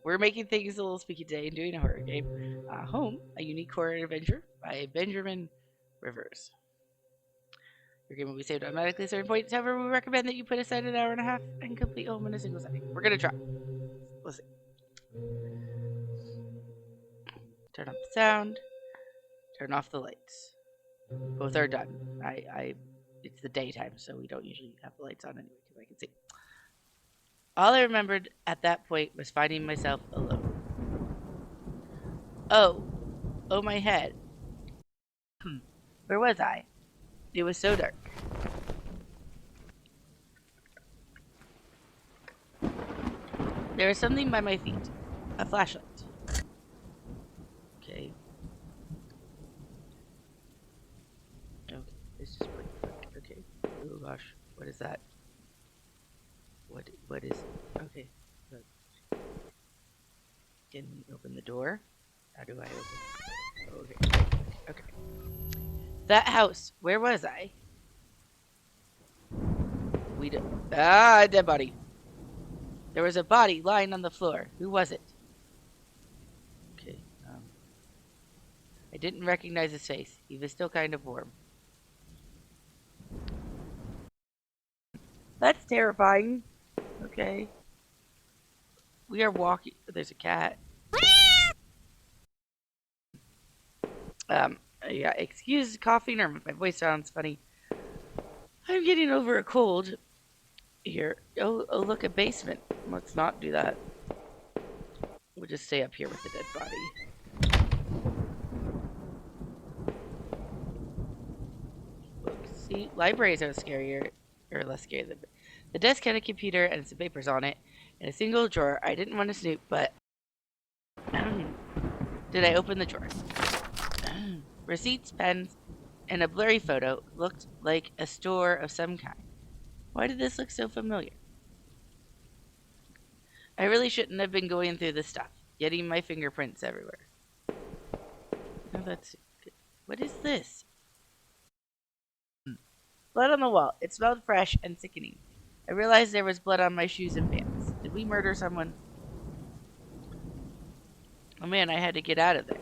We're making things a little spooky today and doing a horror game. Home, a unique horror adventure by Benjamin Rivers. Your game will be saved automatically at certain points. However, we recommend that you put aside an hour and a half and complete home in a single setting. We're gonna try. Let's see. Turn up the sound. Turn off the lights. Both are done. It's the daytime, so we don't usually have the lights on anyway, because I can see. All I remembered at that point was finding myself alone. Oh, oh my head. Where was I? It was so dark. There was something by my feet. A flashlight. Okay. Okay, it's just pretty quick. Okay. Oh gosh, what is that? What is? Okay. Look. Can we open the door? How do I open it? Okay. Okay. That house. Where was I? Dead body. There was a body lying on the floor. Who was it? Okay. I didn't recognize his face. He was still kind of warm. That's terrifying. Okay. We are walking. There's a cat. Yeah, excuse coughing or my voice sounds funny. I'm getting over a cold here. Oh, look, a basement. Let's not do that. We'll just stay up here with the dead body. Look, see, libraries are scarier, or less scary than the desk had a computer and some papers on it, in a single drawer. I didn't want to snoop, but did I open the drawer? Receipts, pens, and a blurry photo looked like a store of some kind. Why did this look so familiar? I really shouldn't have been going through this stuff, getting my fingerprints everywhere. No, that's good. What is this? Blood on the wall. It smelled fresh and sickening. I realized there was blood on my shoes and pants. Did we murder someone? Oh man, I had to get out of there.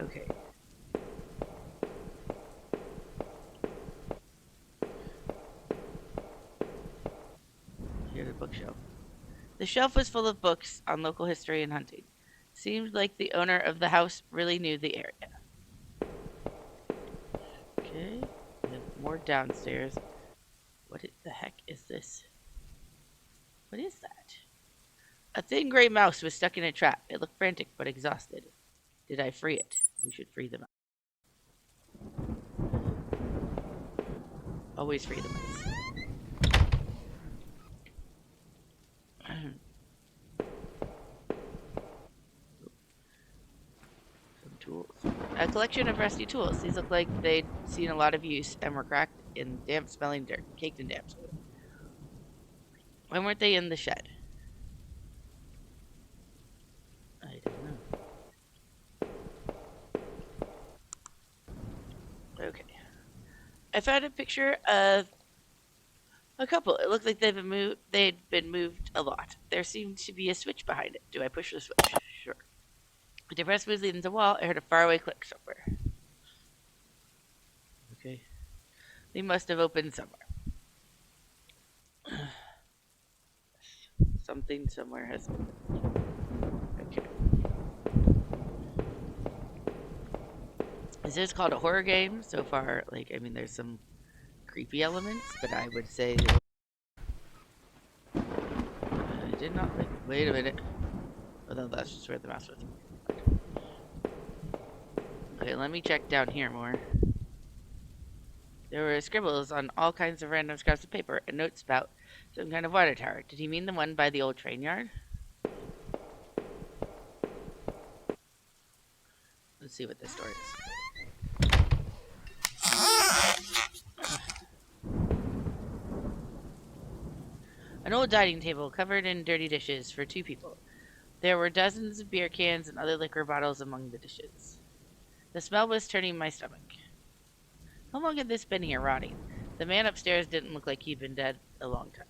Okay. Here's a bookshelf. The shelf was full of books on local history and hunting. Seemed like the owner of the house really knew the area. Okay. We have more downstairs. What the heck is this? What is that? A thin gray mouse was stuck in a trap. It looked frantic but exhausted. Did I free it? We should free the mouse. Always free the mice. Some tools. A collection of rusty tools. These look like they'd seen a lot of use and were cracked in damp smelling dirt. Caked in damp. When weren't they in the shed? I don't know. Okay. I found a picture of a couple. It looked like they'd been moved a lot. There seemed to be a switch behind it. Do I push the switch? Sure. I pressed smoothly against the wall. I heard a faraway click somewhere. Okay. They must have opened somewhere. Something somewhere has opened. Okay. This is called a horror game. So far, like, I mean, there's some creepy elements, but I would say I did not Wait a minute. Oh, no, that's just where the mouse was. Okay, let me check down here more. There were scribbles on all kinds of random scraps of paper and notes about some kind of water tower. Did he mean the one by the old train yard? Let's see what this door is. An old dining table covered in dirty dishes for 2 people. There were dozens of beer cans and other liquor bottles among the dishes. The smell was turning my stomach. How long had this been here rotting? The man upstairs didn't look like he'd been dead a long time.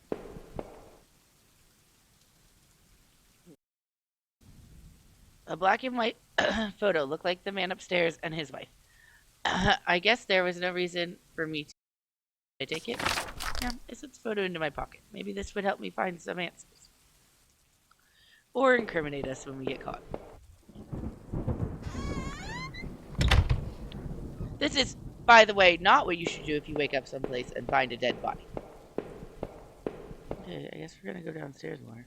A black and white photo looked like the man upstairs and his wife. I guess there was no reason for me to take it. Yeah, I slipped the photo into my pocket. Maybe this would help me find some answers. Or incriminate us when we get caught. This is, by the way, not what you should do if you wake up someplace and find a dead body. Okay, I guess we're gonna go downstairs more.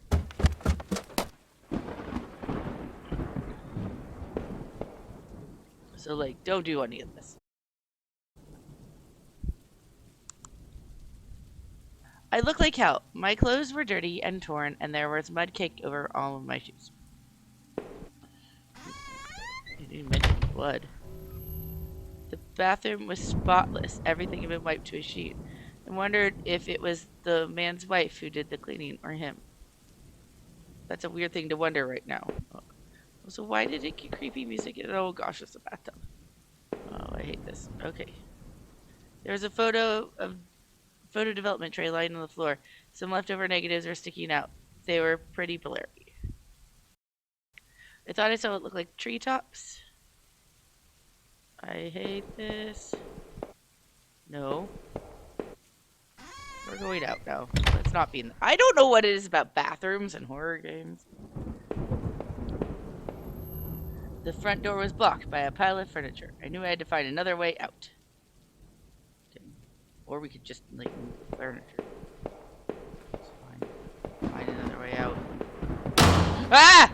So, like, don't do any of this. I looked like hell. My clothes were dirty and torn, and there was mud caked over all of my shoes. You didn't mention blood. The bathroom was spotless. Everything had been wiped to a sheet. I wondered if it was the man's wife who did the cleaning or him. That's a weird thing to wonder right now. So why did it get creepy music? Oh gosh, it's a bathtub. Oh, I hate this. Okay. There's a photo development tray lying on the floor. Some leftover negatives are sticking out. They were pretty blurry. I thought I saw what looked like treetops. I hate this. No. We're going out now. Let's not be in I don't know what it is about bathrooms and horror games. The front door was blocked by a pile of furniture. I knew I had to find another way out. Okay. Or we could just, like, move the furniture. It's fine. Find another way out. Ah!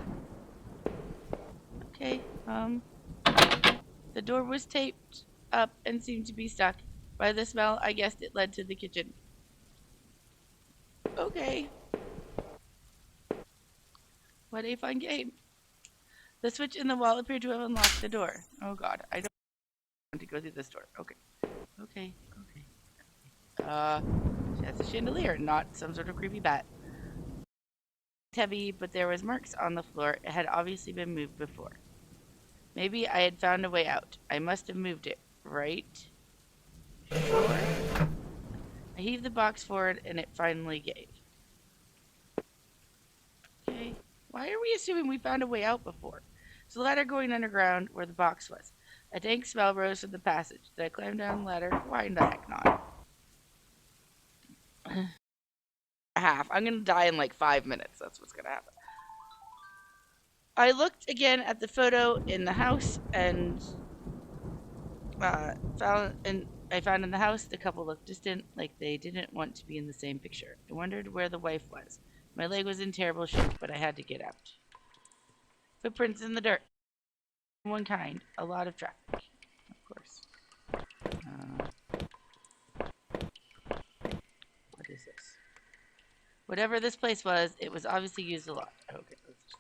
Okay, the door was taped up and seemed to be stuck. By the smell, I guessed it led to the kitchen. Okay. What a fun game. The switch in the wall appeared to have unlocked the door. Oh god, I don't want to go through this door. Okay. Okay. That's a chandelier, not some sort of creepy bat. It's heavy, but there was marks on the floor. It had obviously been moved before. Maybe I had found a way out. I must have moved it, right? Sure. I heaved the box forward and it finally gave. Okay. Why are we assuming we found a way out before? There's a ladder going underground where the box was. A dank smell rose from the passage. Did I climb down the ladder? Why in the heck not? Half. I'm gonna die in like 5 minutes. That's what's gonna happen. I looked again at the photo in the house and I found in the house the couple looked distant, like they didn't want to be in the same picture. I wondered where the wife was. My leg was in terrible shape, but I had to get out. Footprints in the dirt. One kind. A lot of traffic. Of course. What is this? Whatever this place was, it was obviously used a lot. Okay, let's just...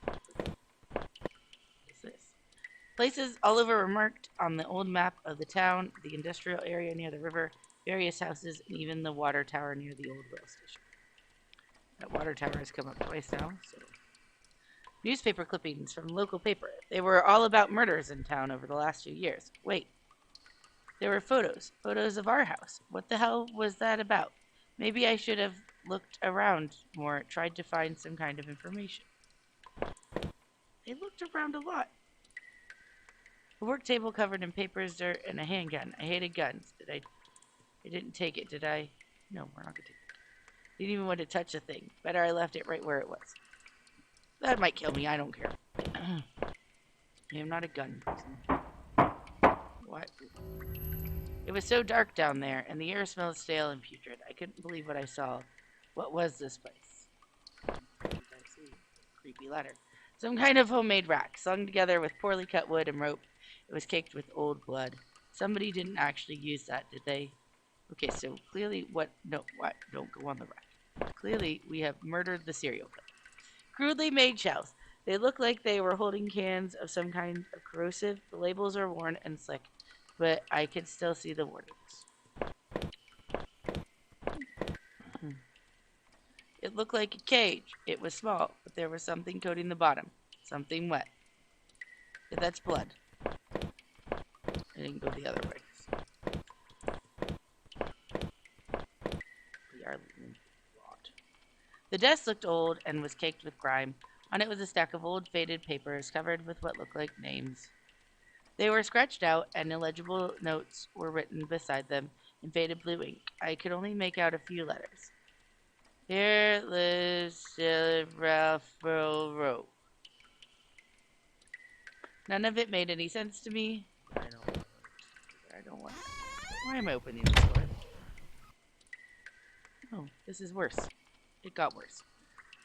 What is this? Places all over were marked on the old map of the town, the industrial area near the river, various houses, and even the water tower near the old rail station. That water tower has come up twice now, so... Newspaper clippings from local paper. They were all about murders in town over the last few years. Wait. There were photos. Photos of our house. What the hell was that about? Maybe I should have looked around more, tried to find some kind of information. They looked around a lot. A work table covered in papers, dirt, and a handgun. I hated guns. I didn't take it, did I? No, we're not gonna take it. Didn't even want to touch the thing. Better I left it right where it was. That might kill me, I don't care. I'm not a gun person. What? It was so dark down there, and the air smelled stale and putrid. I couldn't believe what I saw. What was this place? What did I see? creepy ladder. Some kind of homemade rack, slung together with poorly cut wood and rope. It was caked with old blood. Somebody didn't actually use that, did they? Okay, so clearly what? No, what? Don't go on the rack. Clearly, we have murdered the serial killer. Crudely made shells. They look like they were holding cans of some kind of corrosive. The labels are worn and slick, but I can still see the warnings. It looked like a cage. It was small, but there was something coating the bottom. Something wet. If that's blood. I didn't go the other way. We are lot. The desk looked old and was caked with grime. On it was a stack of old faded papers covered with what looked like names. They were scratched out, and illegible notes were written beside them in faded blue ink. I could only make out a few letters. Here lives Ralph Rowe. None of it made any sense to me. I don't want. Why am I opening this door? Oh, this is worse. It got worse.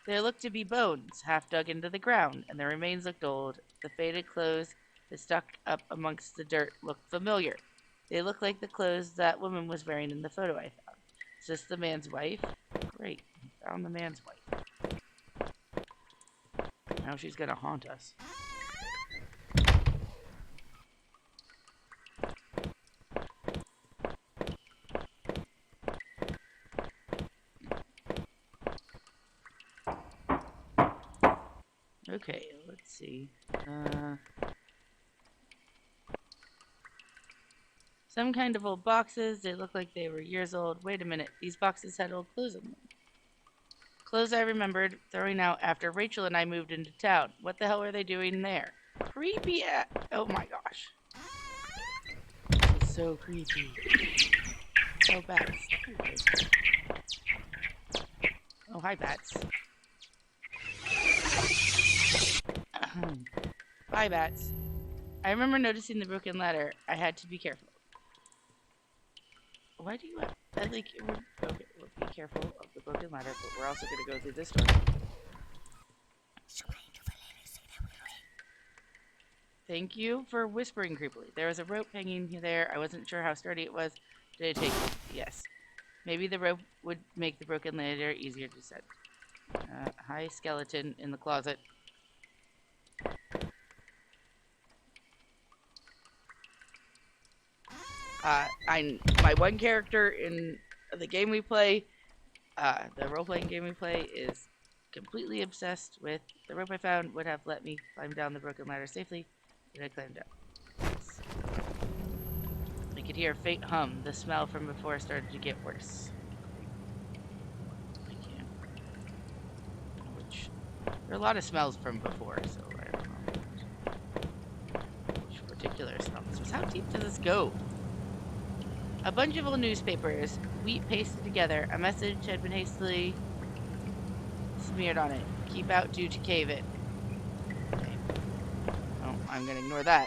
There looked to be bones, half dug into the ground, and the remains looked old. The faded clothes that stuck up amongst the dirt looked familiar. They looked like the clothes that woman was wearing in the photo I found. Is this the man's wife? Great, we found the man's wife. Now she's gonna haunt us. Okay, let's see. Some kind of old boxes. They look like they were years old. Wait a minute. These boxes had old clothes in them. Clothes I remembered throwing out after Rachel and I moved into town. What the hell were they doing there? Creepy. Oh my gosh. This is so creepy. Oh, bats. Oh, hi, bats. Bye, bats. I remember noticing the broken ladder. I had to be careful. Why do you have... okay, we'll be careful of the broken ladder, but we're also going to go through this door. Thank you for whispering creepily. There was a rope hanging there. I wasn't sure how sturdy it was. Did I take it? Yes. Maybe the rope would make the broken ladder easier to set. Hi, skeleton in the closet. My one character in the game we play, the role-playing game we play, is completely obsessed with the rope I found would have let me climb down the broken ladder safely, but I climbed down. Yes. I could hear a faint hum. The smell from before started to get worse. I can't. There are a lot of smells from before, so I don't know which particular smell this was. How deep does this go? A bunch of old newspapers, wheat pasted together. A message had been hastily smeared on it. Keep out due to cave it. Okay. Oh, I'm gonna ignore that.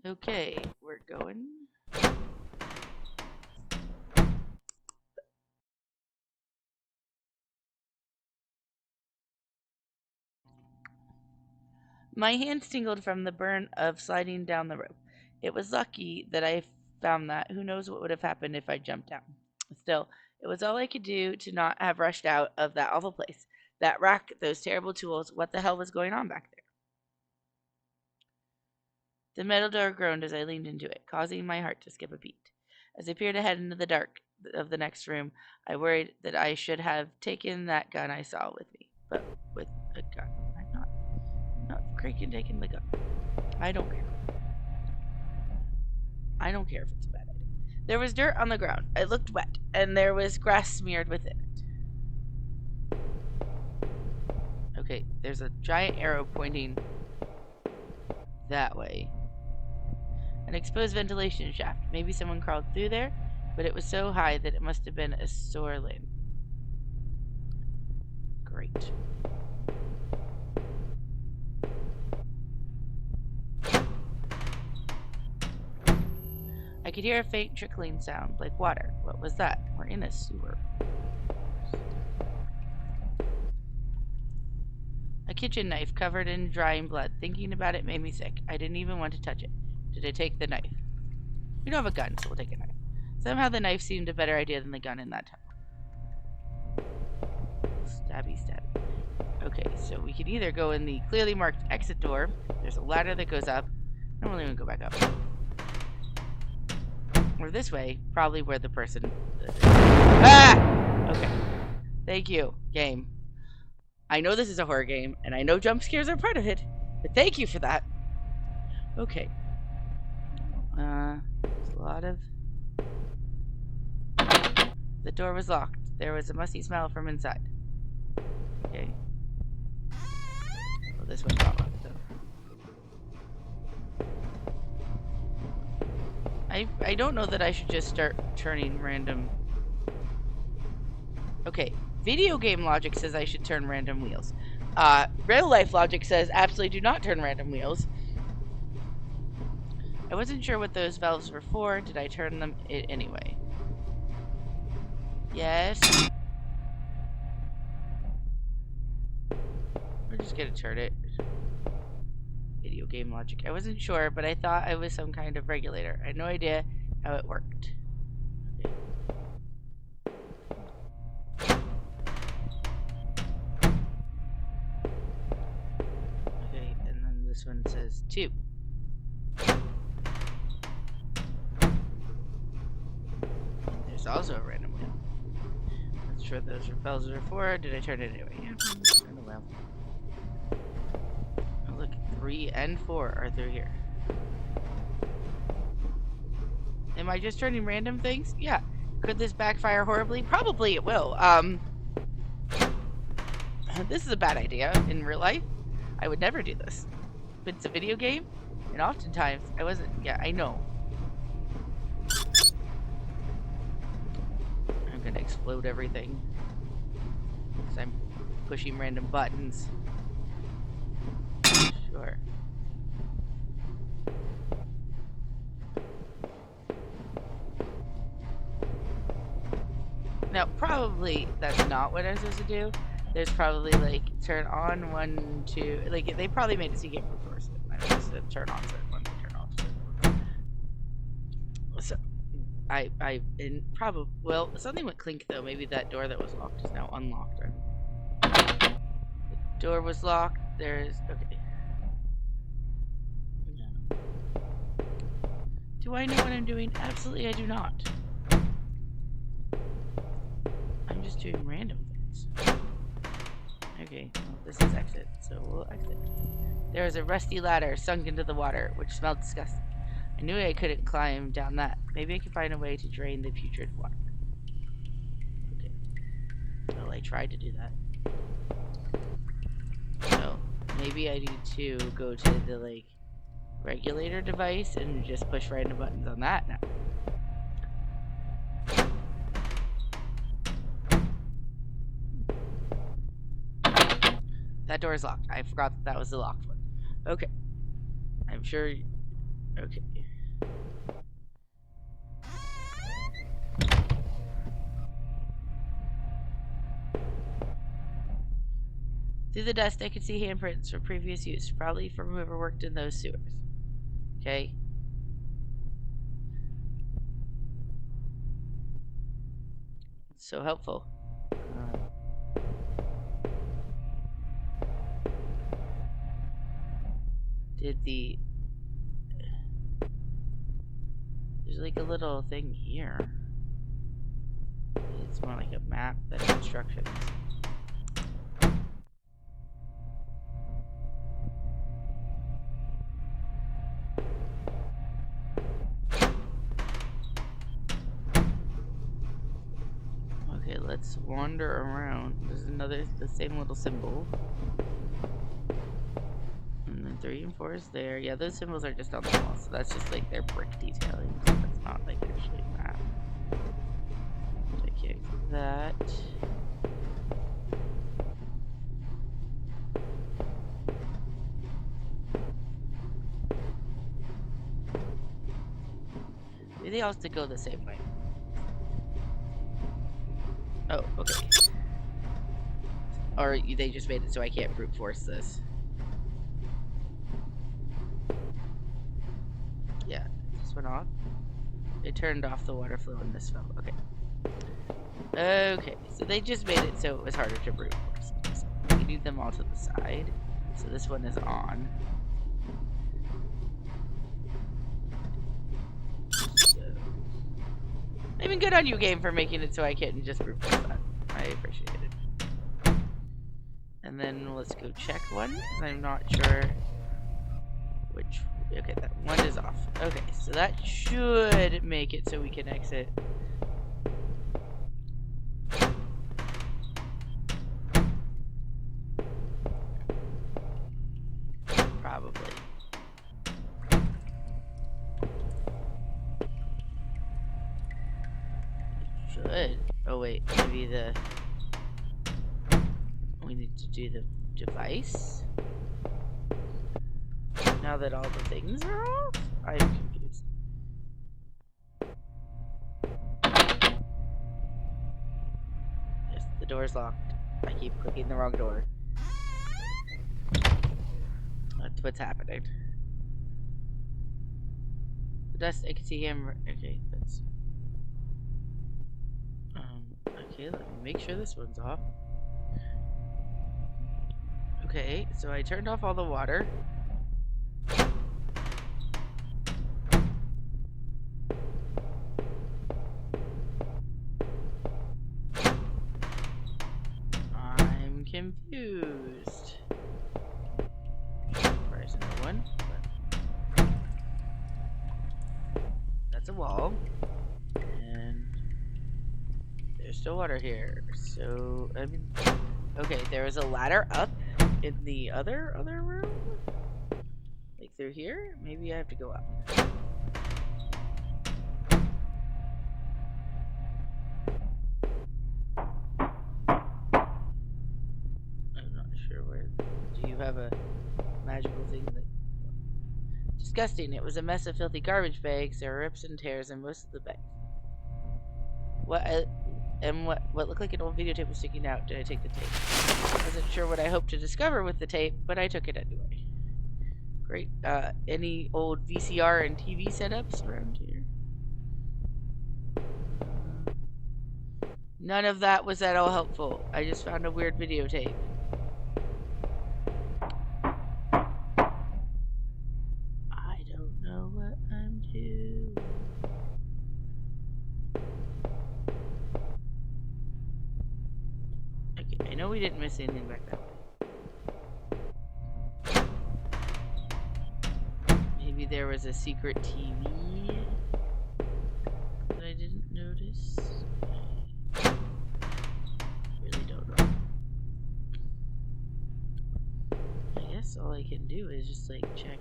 Okay, we're going. My hands tingled from the burn of sliding down the rope. It was lucky that I found that. Who knows what would have happened if I jumped down. Still, it was all I could do to not have rushed out of that awful place. That rack, those terrible tools, what the hell was going on back there? The metal door groaned as I leaned into it, causing my heart to skip a beat. As I peered ahead into the dark of the next room, I worried that I should have taken that gun I saw with me. But with a gun. I'm not freaking taking the gun. I don't care. I don't care if it's a bad idea. There was dirt on the ground. It looked wet, and there was grass smeared within it. Okay, there's a giant arrow pointing that way. An exposed ventilation shaft. Maybe someone crawled through there, but it was so high that it must have been a sewer lane. Great. I could hear a faint trickling sound, like water. What was that? We're in a sewer. A kitchen knife covered in drying blood. Thinking about it made me sick. I didn't even want to touch it. Did I take the knife? We don't have a gun, so we'll take a knife. Somehow the knife seemed a better idea than the gun in that time. Stabby, stabby. Okay, so we could either go in the clearly marked exit door. There's a ladder that goes up. I don't even go back up. Or this way, probably where the person... Ah! Okay. Thank you, game. I know this is a horror game, and I know jump scares are part of it, but thank you for that. Okay. There's a lot of... The door was locked. There was a musty smell from inside. Okay. Well, this one's not locked, though. I don't know that I should just start turning random... Okay. Video game logic says I should turn random wheels. Real life logic says absolutely do not turn random wheels. I wasn't sure what those valves were for. Did I turn them anyway? Yes. We're just gonna turn it. Video game logic. I wasn't sure, but I thought I was some kind of regulator. I had no idea how it worked. Okay, and then this one says 2. There's also a random wheel. Not sure what those repels are for. Did I turn it anyway? Yeah. Oh, well. Oh, look, 3 and 4 are through here. Am I just turning random things? Yeah. Could this backfire horribly? Probably it will. This is a bad idea in real life. I would never do this. But it's a video game, and oftentimes I wasn't. Yeah, I know. I'm gonna explode everything because I'm pushing random buttons. Sure. Now, probably that's not what I'm supposed to do. There's probably like turn on 1, 2. Like they probably made it so you can't reverse it. I'm supposed to turn on certain ones, turn off certain ones. So well, something went clink though. Maybe that door that was locked is now unlocked. The door was locked. There's okay. No. Do I know what I'm doing? Absolutely, I do not. I'm just doing random things. Okay, well, this is exit, so we'll exit. There was a rusty ladder sunk into the water, which smelled disgusting. I knew I couldn't climb down that. Maybe I could find a way to drain the putrid water. Okay. Well, I tried to do that. So, maybe I need to go to the, like, regulator device and just push random buttons on that now. That door is locked. I forgot that was the locked one. Okay. I'm sure... Okay. Through the dust, I could see handprints from previous use, probably from whoever worked in those sewers. Okay. It's so helpful. There's like a little thing here. It's more like a map than instructions. Okay, let's wander around. There's the same little symbol. And then 3 and 4 is there. Yeah, those symbols are just on the wall, so that's just like their brick detailing. So that's not like actually a map. So I can't do that. Maybe they all still go the same way. Oh, okay. Or they just made it so I can't brute force this. Yeah, this went off. It turned off the water flow and this fell. Okay. Okay, so they just made it so it was harder to brute force. So we need them all to the side. So this one is on. So, I mean, good on you, game, for making it so I can't just brute force that. I appreciate it. And then let's go check one. I'm not sure which. Okay, that one is off. Okay, so that should make it so we can exit. Probably. Should. Oh wait, maybe we need to do the device. Now that all the things are off, I'm confused. Yes, the door's locked. I keep clicking the wrong door. That's what's happening. The dust, I can see him. Okay, that's. Okay, let me make sure this one's off. Okay, so I turned off all the water. I'm confused. There's another one. That's a wall. And there's still water here. So, I mean, okay, there was a ladder up in the other room? Like through here? Maybe I have to go up. I'm not sure where. Do you have a magical thing that. Disgusting. It was a mess of filthy garbage bags. There were rips and tears in most of the bags. What looked like an old videotape was sticking out. Did I take the tape? I wasn't sure what I hoped to discover with the tape, but I took it anyway. Great. Any old VCR and TV setups around here? None of that was at all helpful. I just found a weird videotape. I don't know what I'm doing. Okay, I know we didn't miss anything back that way. Maybe there was a secret TV that I didn't notice. Really don't know. I guess all I can do is just like check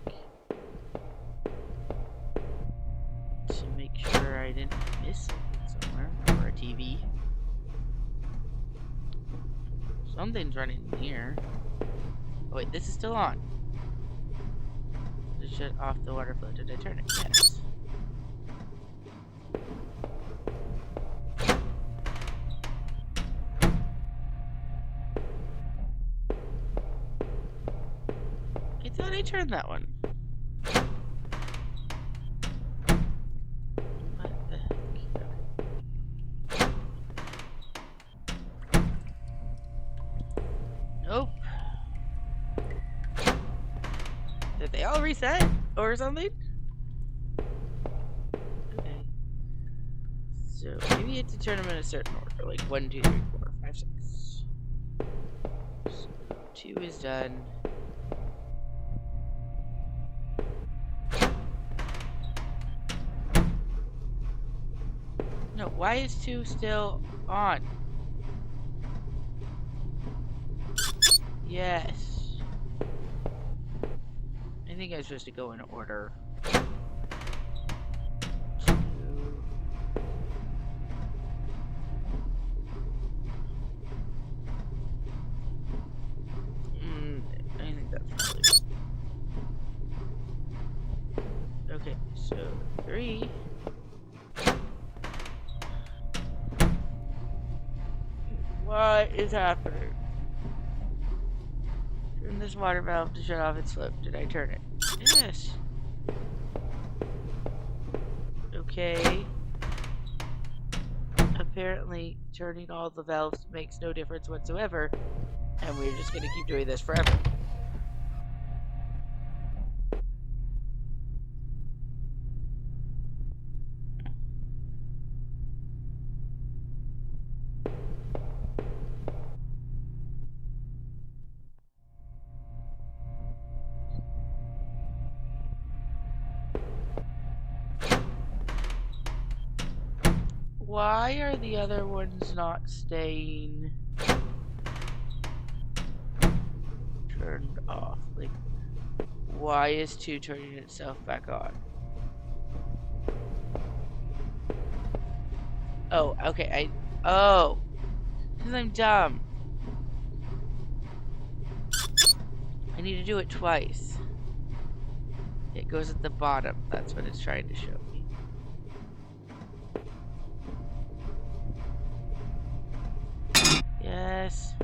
to make sure I didn't miss something somewhere. Or a TV. Something's running here. Oh wait, this is still on. Did it shut off the water flow? Did I turn it? Yes. I thought I turned that one. What the heck? Okay. Nope. Did they all reset or something? Okay. So maybe you have to turn them in a certain order, like 1, 2, 3, 4, 5, 6. So 2 is done. No, why is 2 still on? Yes. I think I'm supposed to go in order. 2. I think that's probably. Okay, so 3. What is happening? Turn this water valve to shut off its flow. Did I turn it? Yes. Okay. Apparently, turning all the valves makes no difference whatsoever, and we're just gonna keep doing this forever. Why are the other ones not staying turned off? Like, why is 2 turning itself back on? Oh, okay, oh, because I'm dumb. I need to do it twice. It goes at the bottom. That's what it's trying to show me. Yes.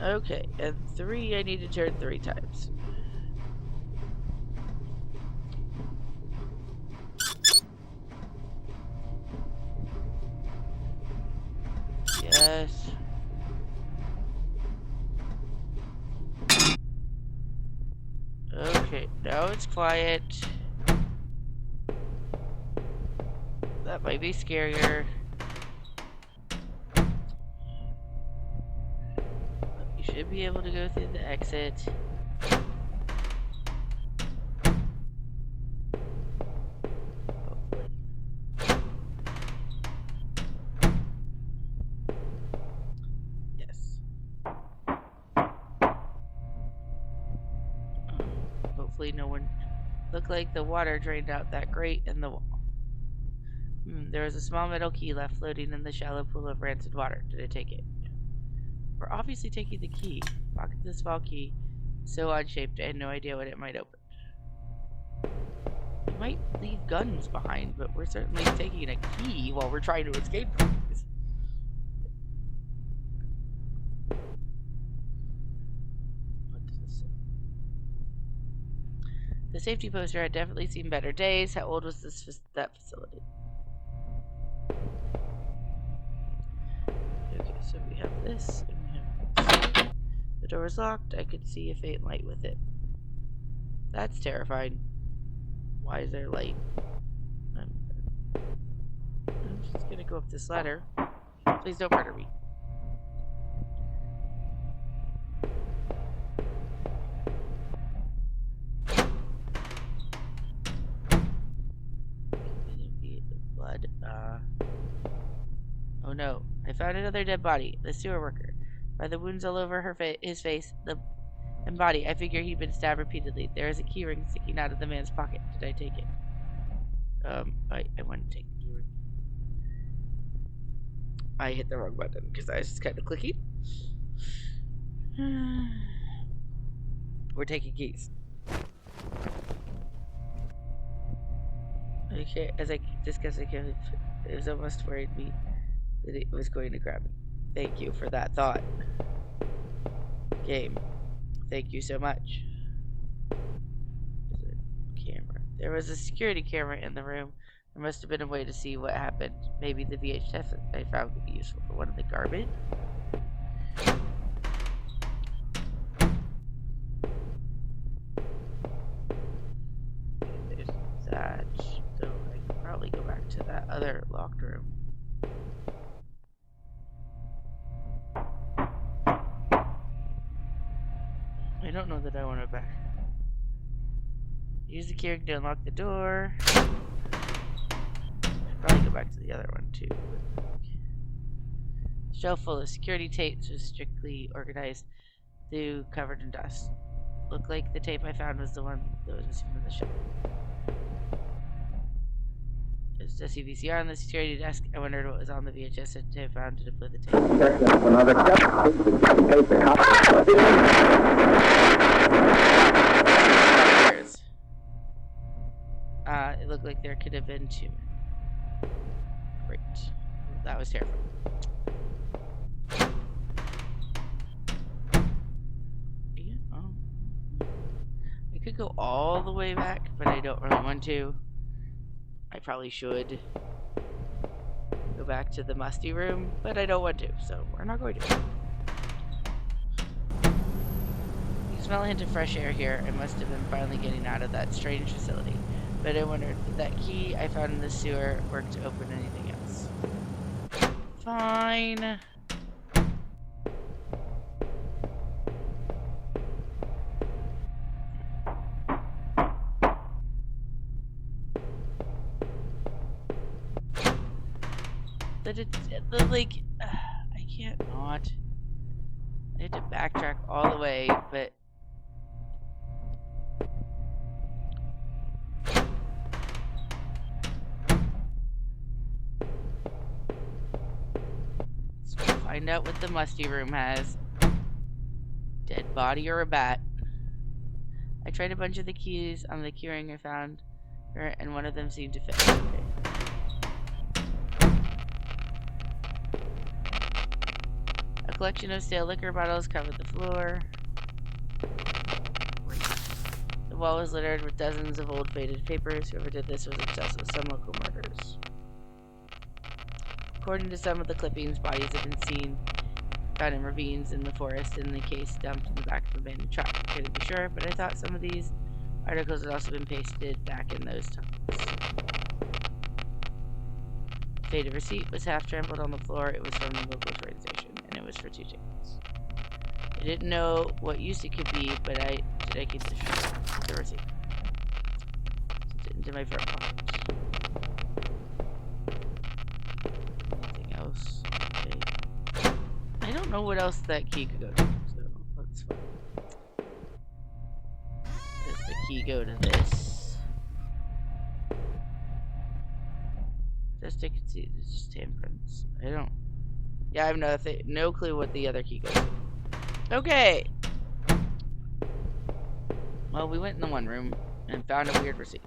Okay, and 3 I need to turn 3 times. Yes. Okay, now it's quiet. That might be scarier. You should be able to go through the exit. Hopefully. Yes. Hopefully no one... Looked like the water drained out that grate in the wall. There was a small metal key left floating in the shallow pool of rancid water. Did I take it? We're obviously taking the key. Pocket the small key. So odd-shaped, I had no idea what it might open. We might leave guns behind, but we're certainly taking a key while we're trying to escape from this. What does this say? The safety poster had definitely seen better days. How old was that facility? Okay, so we have this, and we have this. The door was locked. I could see a faint light with it. That's terrifying. Why is there light? I'm just gonna go up this ladder. Please don't murder me. Blood. Oh no! I found another dead body. The sewer worker. By the wounds all over his face, and body, I figure he'd been stabbed repeatedly. There is a keyring sticking out of the man's pocket. Did I take it? I wouldn't take the keyring. I hit the wrong button because I was just kind of clicking. We're taking keys. Okay, as I discussed, it was almost worried me that it was going to grab me. Thank you for that thought. Game. Thank you so much. Camera. There was a security camera in the room. There must have been a way to see what happened. Maybe the VHS I found would be useful for one of the garbage. There's that. So I could probably go back to that other locked room. I don't know that I want to back. Use the keyring to unlock the door. Should probably go back to the other one too. Shelf full of security tapes was strictly organized through covered in dust. Looked like the tape I found was the one that was missing from the shelf. There's a CVCR on the security desk. I wondered what was on the VHS I found to deploy the tape. Another it looked like there could have been 2. Great. That was terrifying. Yeah, I could go all the way back, but I don't really want to. I probably should go back to the musty room, but I don't want to, so we're not going to. You smell a hint of fresh air here. I must have been finally getting out of that strange facility. But I wondered if that key I found in the sewer worked to open anything else. Fine. I can't not. I had to backtrack all the way, but let's find out what the musty room has. Dead body or a bat. I tried a bunch of the keys on the keyring I found her, and one of them seemed to fit. Okay. A collection of stale liquor bottles covered the floor. The wall was littered with dozens of old faded papers. Whoever did this was obsessed with some local murders. According to some of the clippings, bodies have been seen found in ravines in the forest, and the case dumped in the back of an abandoned truck. I couldn't be sure, but I thought some of these articles had also been pasted back in those tunnels. The faded receipt was half trampled on the floor. It was from the local train station, and it was for 2 tickets. I didn't know what use it could be, but I keep the receipt. Slipped it into my front pocket. Anything else? Okay. I don't know what else that key could go to, so that's fine. Does the key go to this? Just to see, it's just handprints. I don't. Yeah, I have no clue what the other key goes to. Okay. Well, we went in the one room and found a weird receipt.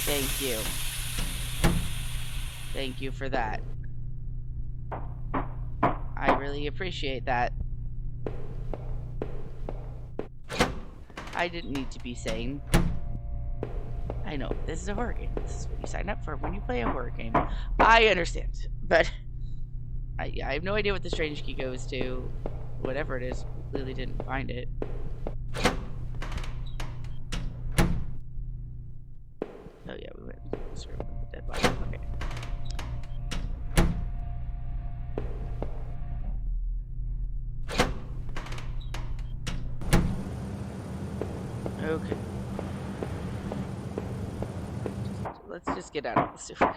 Thank you. Thank you for that. I really appreciate that. I didn't need to be saying. I know, this is a horror game. This is what you sign up for when you play a horror game. I understand, but I have no idea what the strange key goes to. Whatever it is, we clearly didn't find it. Oh yeah, we went into this room with the dead body. Okay. Okay. Let's just get out of the sewer.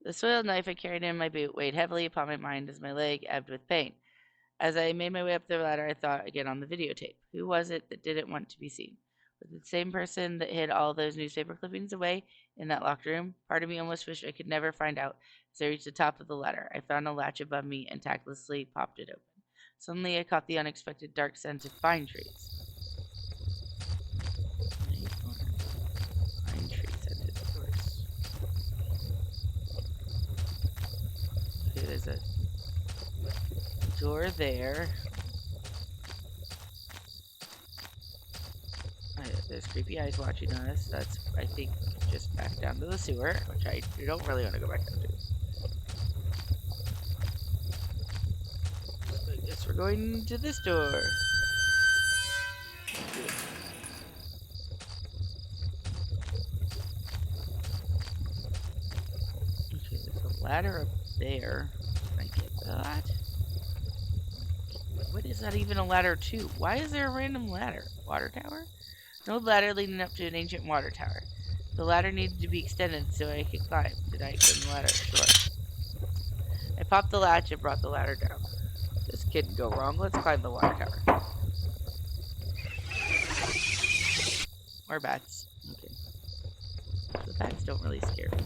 The soiled knife I carried in my boot weighed heavily upon my mind as my leg ebbed with pain. As I made my way up the ladder, I thought again on the videotape. Who was it that didn't want to be seen? Was it the same person that hid all those newspaper clippings away in that locked room? Part of me almost wished I could never find out. As I reached the top of the ladder, I found a latch above me and tactlessly popped it open. Suddenly, I caught the unexpected dark scent of pine trees. Pine tree scented, of course. Okay, there's a door there. There's creepy eyes watching us. That's, I think, just back down to the sewer, which I don't really want to go back down to. I guess we're going to this door. Okay, there's a ladder up there. Can I get that? What is that even a ladder to? Why is there a random ladder? Water tower? No ladder leading up to an ancient water tower. The ladder needed to be extended so I could climb. Did I climb the ladder? Sure. I popped the latch and brought the ladder down. This couldn't go wrong. Let's climb the water tower. Or bats. Okay. The bats don't really scare me.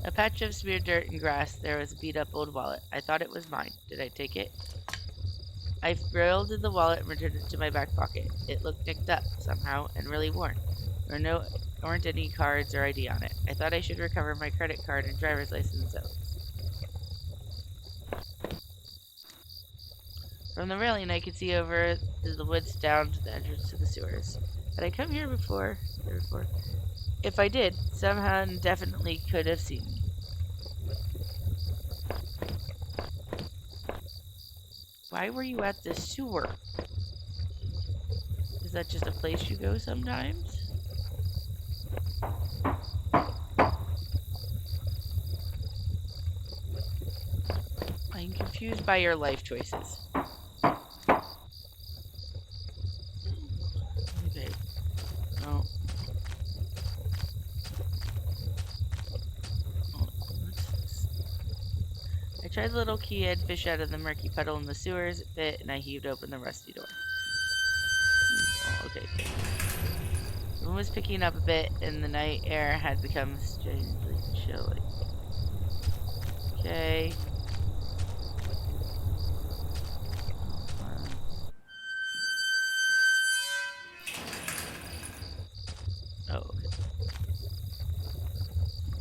A patch of smeared dirt and grass. There was a beat-up old wallet. I thought it was mine. Did I take it? I rolled in the wallet and returned it to my back pocket. It looked nicked up, somehow, and really worn. There weren't any cards or ID on it. I thought I should recover my credit card and driver's license though. From the railing, I could see over the woods down to the entrance to the sewers. Had I come here before? If I did, someone definitely could have seen me. Why were you at the sewer? Is that just a place you go sometimes? I'm confused by your life choices. Okay. Oh. What's this? I tried the little key and fish out of the murky puddle in the sewers. It fit, and I heaved open the rusty door. Oh, okay. The wind was picking up a bit, and the night air had become strangely chilly. Okay. Oh, okay.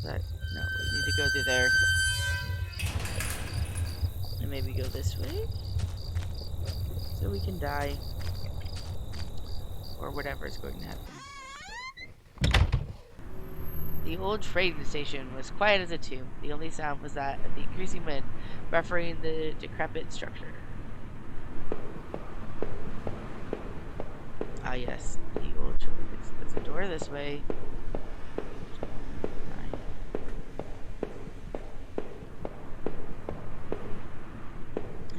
But, no, we need to go through there. And maybe go this way? So we can die. Or whatever is going to happen. The old trading station was quiet as a tomb. The only sound was that of the increasing wind, buffering the decrepit structure. Ah, yes, the old trading. There's a door this way.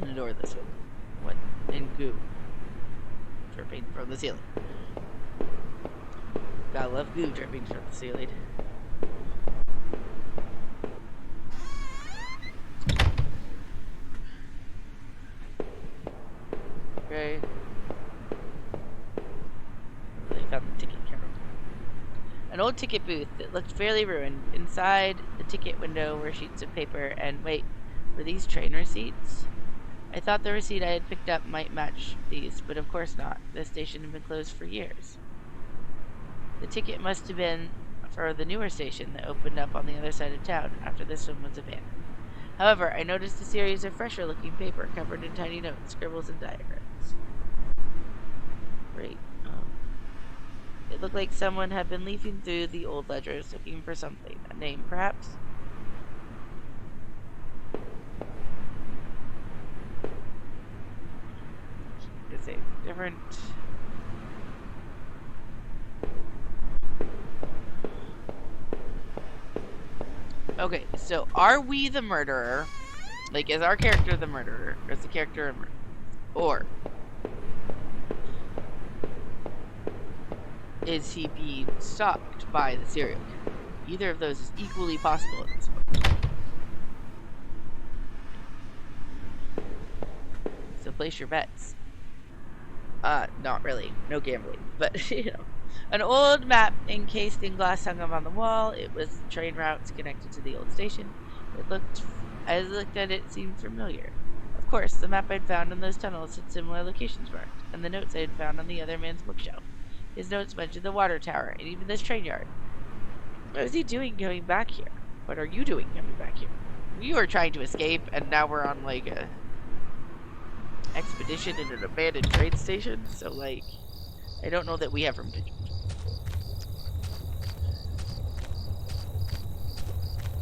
And a door this way. What? And goo. Dripping from the ceiling. Gotta love goo dripping from the ceiling. Okay. I found the ticket counter. An old ticket booth that looked fairly ruined. Inside the ticket window were sheets of paper and wait, were these train receipts? I thought the receipt I had picked up might match these, but of course not. The station had been closed for years. The ticket must have been for the newer station that opened up on the other side of town after this one was abandoned. However, I noticed a series of fresher-looking paper covered in tiny notes, scribbles, and diagrams. Great. It looked like someone had been leafing through the old ledgers looking for something. A name, perhaps? It's a different... Okay, so are we the murderer? Like, is our character the murderer? Or is the character a murderer? Or is he being stalked by the serial killer? Either of those is equally possible at this point. So place your bets. Not really. No gambling. But, you know. An old map encased in glass hung up on the wall. It was train routes connected to the old station. As I looked at it, it seemed familiar. Of course, the map I'd found in those tunnels had similar locations marked, and the notes I had found on the other man's bookshelf. His notes mentioned the water tower, and even this train yard. What was he doing coming back here? What are you doing coming back here? We were trying to escape, and now we're on, like, a expedition in an abandoned train station, so, like, I don't know that we have room to do.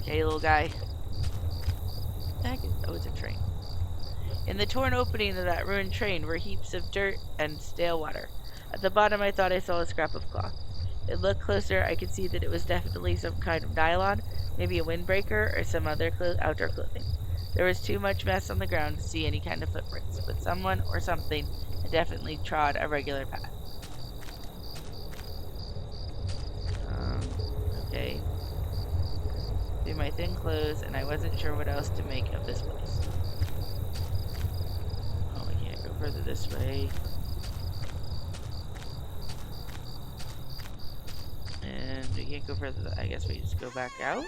Okay, little guy. Oh, it's a train. In the torn opening of that ruined train were heaps of dirt and stale water. At the bottom, I thought I saw a scrap of cloth. It looked closer, I could see that it was definitely some kind of nylon, maybe a windbreaker or some other outdoor clothing. There was too much mess on the ground to see any kind of footprints, but someone or something had definitely trod a regular path. Okay. Through my thin clothes, and I wasn't sure what else to make of this place. Oh, we can't go further this way. And we can't go further. I guess we just go back out.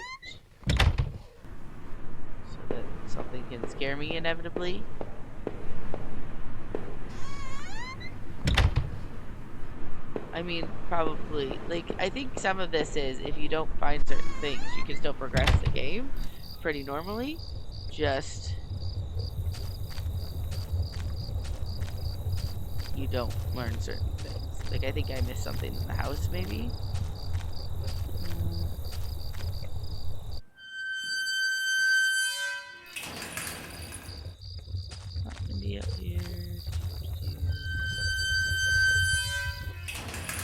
something can scare me inevitably. I mean, probably. Like, I think some of this is if you don't find certain things, you can still progress the game pretty normally. Just you don't learn certain things. Like, I think I missed something in the house, maybe. Not windy out here.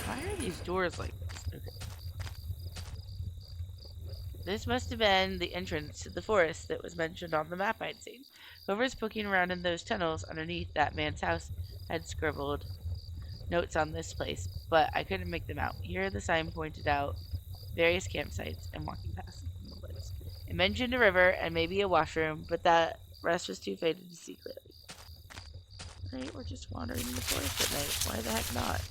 Why are these doors like this? Okay. This must have been the entrance to the forest that was mentioned on the map I'd seen. Whoever's poking around in those tunnels underneath that man's house had scribbled notes on this place, but I couldn't make them out. Here the sign pointed out various campsites and walking paths in the woods. It mentioned a river and maybe a washroom, but that rest was too faded to see clearly. Right, we're just wandering in the forest at night. Why the heck not?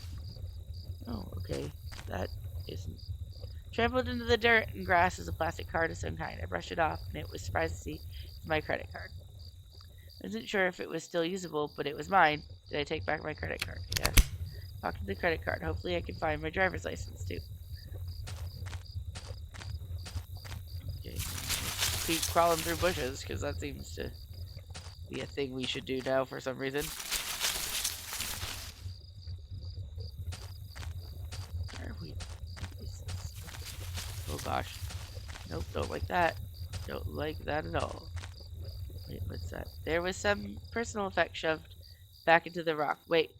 Oh, okay. That isn't. Trampled into the dirt and grass is a plastic card of some kind. I brushed it off, and it was surprised to see it's my credit card. I wasn't sure if it was still usable, but it was mine. Did I take back my credit card? Yes. Talk to the credit card. Hopefully I can find my driver's license, too. Okay. Let's keep crawling through bushes, because that seems to be a thing we should do now for some reason. Where are we? Oh gosh. Nope, don't like that. Don't like that at all. Wait, what's that? There was some personal effect shoved back into the rock. Wait,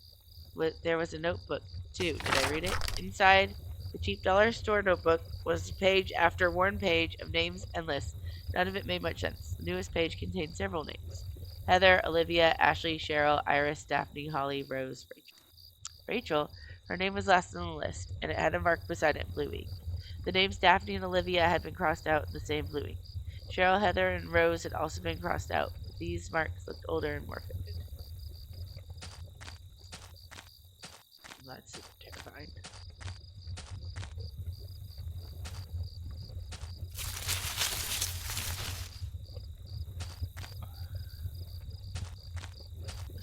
there was a notebook, too. Did I read it? Inside the cheap dollar store notebook was page after worn page of names and lists. None of it made much sense. The newest page contained several names. Heather, Olivia, Ashley, Cheryl, Iris, Daphne, Holly, Rose, Rachel. Rachel? Her name was last on the list, and it had a mark beside it in blue ink. The names Daphne and Olivia had been crossed out in the same blue ink. Cheryl, Heather, and Rose had also been crossed out, but these marks looked older and more faded. That's super terrifying.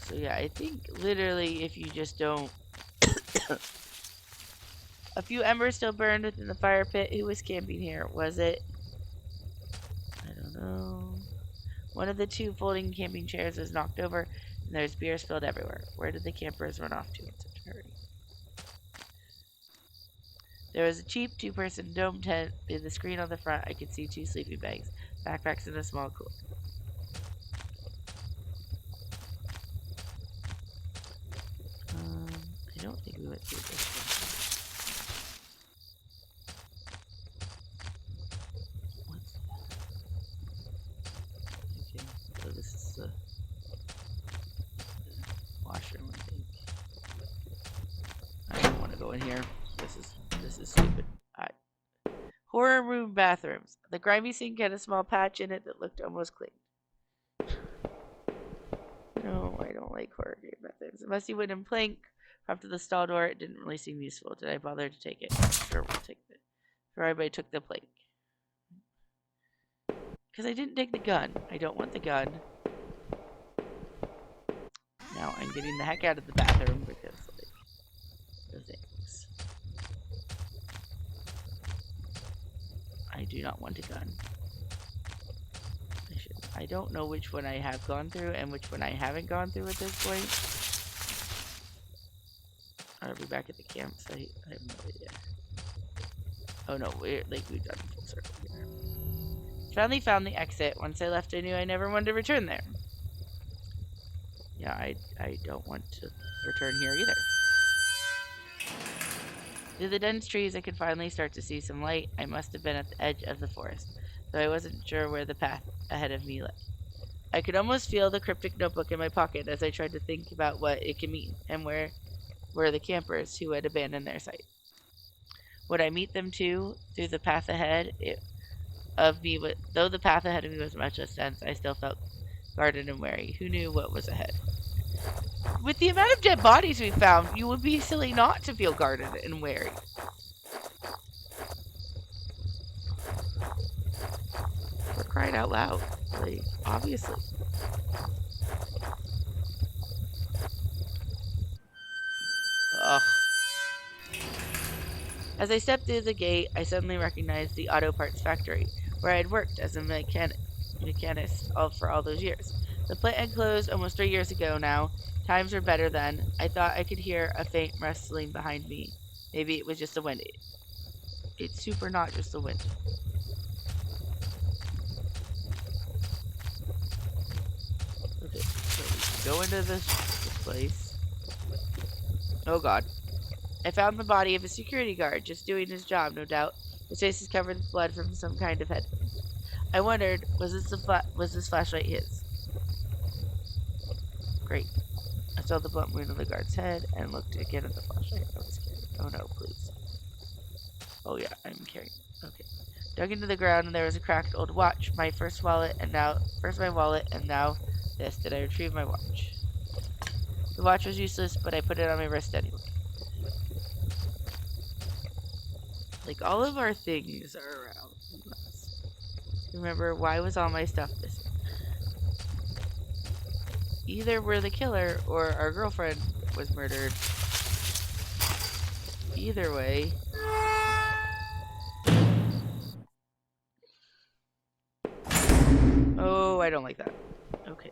So yeah, I think literally if you just don't... A few embers still burned within the fire pit. Who was camping here? Was it... I don't know. One of the two folding camping chairs was knocked over, and there's beer spilled everywhere. Where did the campers run off to in such a hurry? There was a cheap two-person dome tent. In the screen on the front, I could see two sleeping bags, backpacks, and a small cooler. I don't think we went through this one. What's that? Okay, so this is the washroom, I think. I don't want to go in here. This is stupid. Horror room bathrooms. The grimy sink had a small patch in it that looked almost clean. No, I don't like horror game bathrooms. A musty wooden plank propped to the stall door. It didn't really seem useful. Did I bother to take it? Sure, we'll take it. Sure, everybody took the plank. Because I didn't take the gun. I don't want the gun. Now I'm getting the heck out of the bathroom because, like, the things. I do not want a gun. I don't know which one I have gone through and which one I haven't gone through at this point. Are we back at the campsite? I have no idea. Oh no, we've done full circle here. Finally found the exit. Once I left, I knew I never wanted to return there. Yeah, I don't want to return here either. Through the dense trees, I could finally start to see some light. I must have been at the edge of the forest, though I wasn't sure where the path ahead of me lay. I could almost feel the cryptic notebook in my pocket as I tried to think about what it could mean, and where were the campers who had abandoned their site. Would I meet them too through the path ahead of me? Though the path ahead of me was much less dense, I still felt guarded and wary. Who knew what was ahead? With the amount of dead bodies we found, you would be silly not to feel guarded and wary. For crying out loud. Like, obviously. Ugh. As I stepped through the gate, I suddenly recognized the auto parts factory, where I had worked as a mechanist for all those years. The plant had closed almost 3 years ago now. Times were better then. I thought I could hear a faint rustling behind me. Maybe it was just the wind. It's super not just the wind. Okay, so we can go into this place. Oh god. I found the body of a security guard, just doing his job, no doubt. His face is covered with blood from some kind of head. I wondered, was this flashlight his? Great. I saw the blunt wound on the guard's head and looked again at the flashlight I was carrying. Oh no, please. Oh yeah, I'm carrying. Okay. Dug into the ground and there was a cracked old watch. My first wallet and now first my wallet and now this. Did I retrieve my watch? The watch was useless, but I put it on my wrist anyway. Like all of our things are around. Remember, why was all my stuff missing? Either we're the killer or our girlfriend was murdered. Either way. Oh, I don't like that. Okay.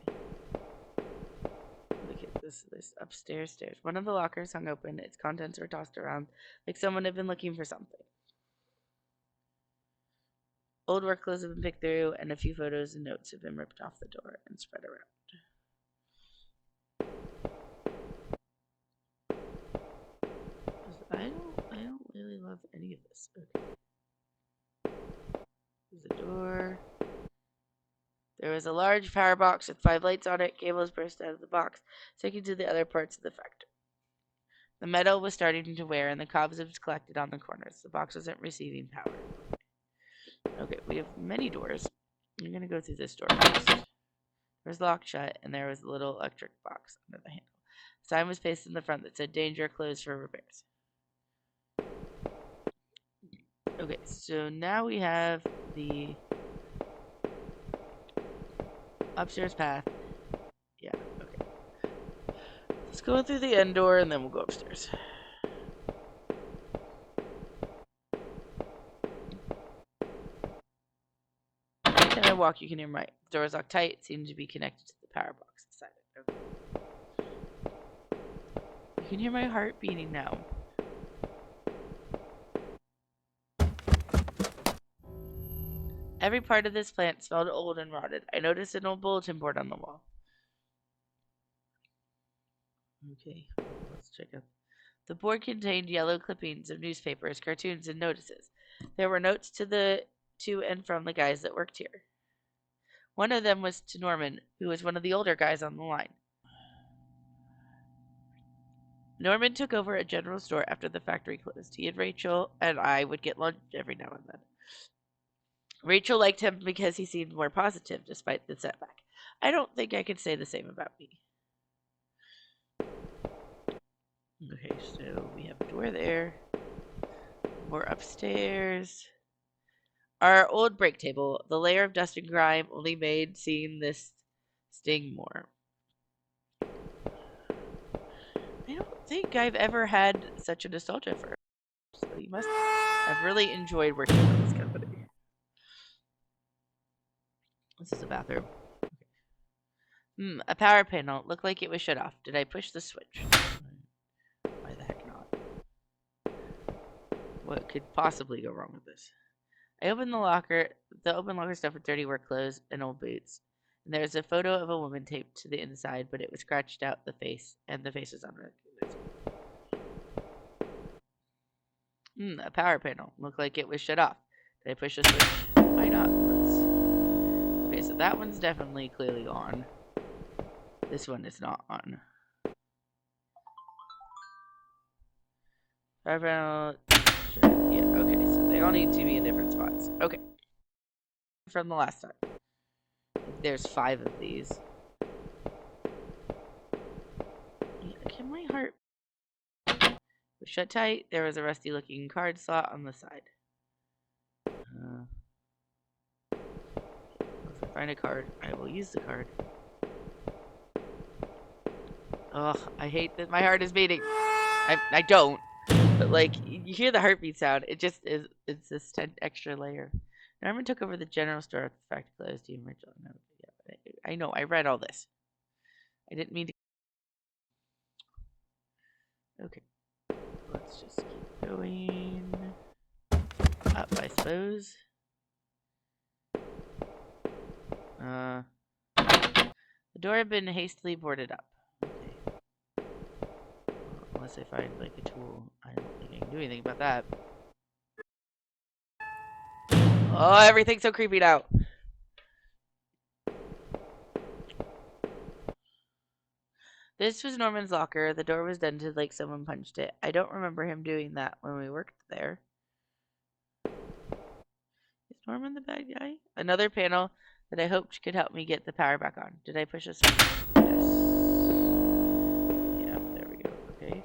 Look at this upstairs stairs. One of the lockers hung open. Its contents were tossed around like someone had been looking for something. Old work clothes have been picked through, and a few photos and notes have been ripped off the door and spread around. I don't really love any of this. Okay. There's a door. There was a large power box with 5 lights on it. Cables burst out of the box, taken to the other parts of the factory. The metal was starting to wear, and the cobwebs collected on the corners. The box wasn't receiving power. Okay, we have many doors. I'm going to go through this door first. It was locked shut, and there was a little electric box under the handle. A sign was pasted in the front that said, "Danger, closed for repairs." Okay, so now we have the upstairs path. Yeah, okay. Let's go through the end door, and then we'll go upstairs. Every time I walk, you can hear my door is locked tight. It seems to be connected to the power box inside it. Okay. You can hear my heart beating now. Every part of this plant smelled old and rotted. I noticed an old bulletin board on the wall. Okay, let's check out. The board contained yellow clippings of newspapers, cartoons, and notices. There were notes to and from the guys that worked here. One of them was to Norman, who was one of the older guys on the line. Norman took over a general store after the factory closed. He and Rachel and I would get lunch every now and then. Rachel liked him because he seemed more positive despite the setback. I don't think I could say the same about me. Okay, so we have a door there. More upstairs. Our old break table. The layer of dust and grime only made seeing this sting more. I don't think I've ever had such a nostalgia for her. So you must have really enjoyed working for this company. This is a bathroom. Okay. A power panel. Looked like it was shut off. Did I push the switch? Why the heck not? What could possibly go wrong with this? I opened the locker. The open locker stuff with dirty work clothes and old boots. And there was a photo of a woman taped to the inside, but it was scratched out the face, and the face was unrecognizable. A power panel. Looked like it was shut off. Did I push the switch? Why not? Okay, so that one's definitely clearly on. This one is not on. Power panel. Yeah, okay, so they all need to be in different spots. Okay. From the last time. There's 5 of these. Can my heart was shut tight? There was a rusty looking card slot on the side. Find a card. I will use the card. Ugh, I hate that my heart is beating. I don't. But like you hear the heartbeat sound, it just is. It's this extra layer. Norman took over the general store after the factory closed. Team Rachel. No, yeah, I know. I read all this. I didn't mean to. Okay, let's just keep going up, I suppose. The door had been hastily boarded up. Okay. Unless I find like a tool, I don't think I can do anything about that. Oh, everything's so creepy now. This was Norman's locker. The door was dented like someone punched it. I don't remember him doing that when we worked there. Is Norman the bad guy? Another panel that I hoped could help me get the power back on. Did I push a switch? Yes. Yeah, there we go. Okay.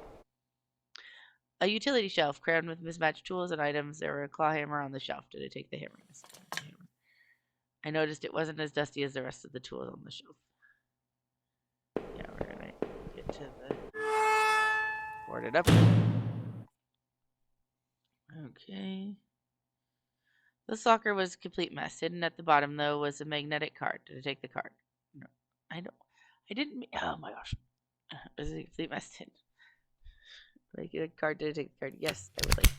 A utility shelf crammed with mismatched tools and items. There were a claw hammer on the shelf. Did I take the hammer? I noticed it wasn't as dusty as the rest of the tools on the shelf. Yeah, we're gonna get to the board it up. Okay. This locker was a complete mess. Hidden at the bottom, though, was a magnetic card. Did I take the card? No, I don't. I didn't. Oh my gosh, it was a complete mess. Like a card. Did I take the card? Yes, I would like.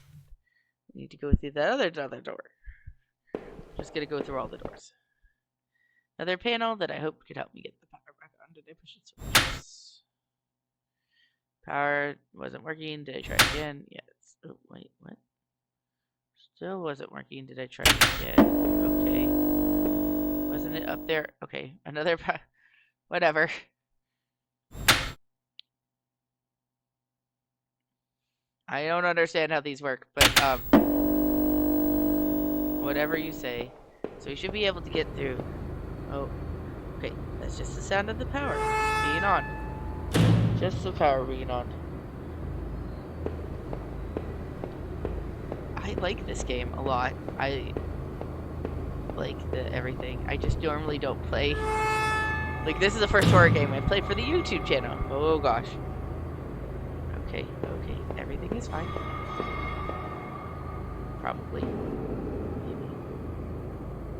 We need to go through that other door. Just gonna go through all the doors. Another panel that I hoped could help me get the power back on. Did I push it? Yes. Power wasn't working. Did I try again? Yes. Oh wait, what? Still wasn't working. Did I try again? Okay. Wasn't it up there? Okay, another whatever. I don't understand how these work, but whatever you say. So we should be able to get through. Oh, okay. That's just the sound of the power being on. Just the power being on. I like this game a lot. I like everything. I just normally don't play. Like, this is the first horror game I played for the YouTube channel. Oh gosh. Okay, everything is fine. Probably. Maybe.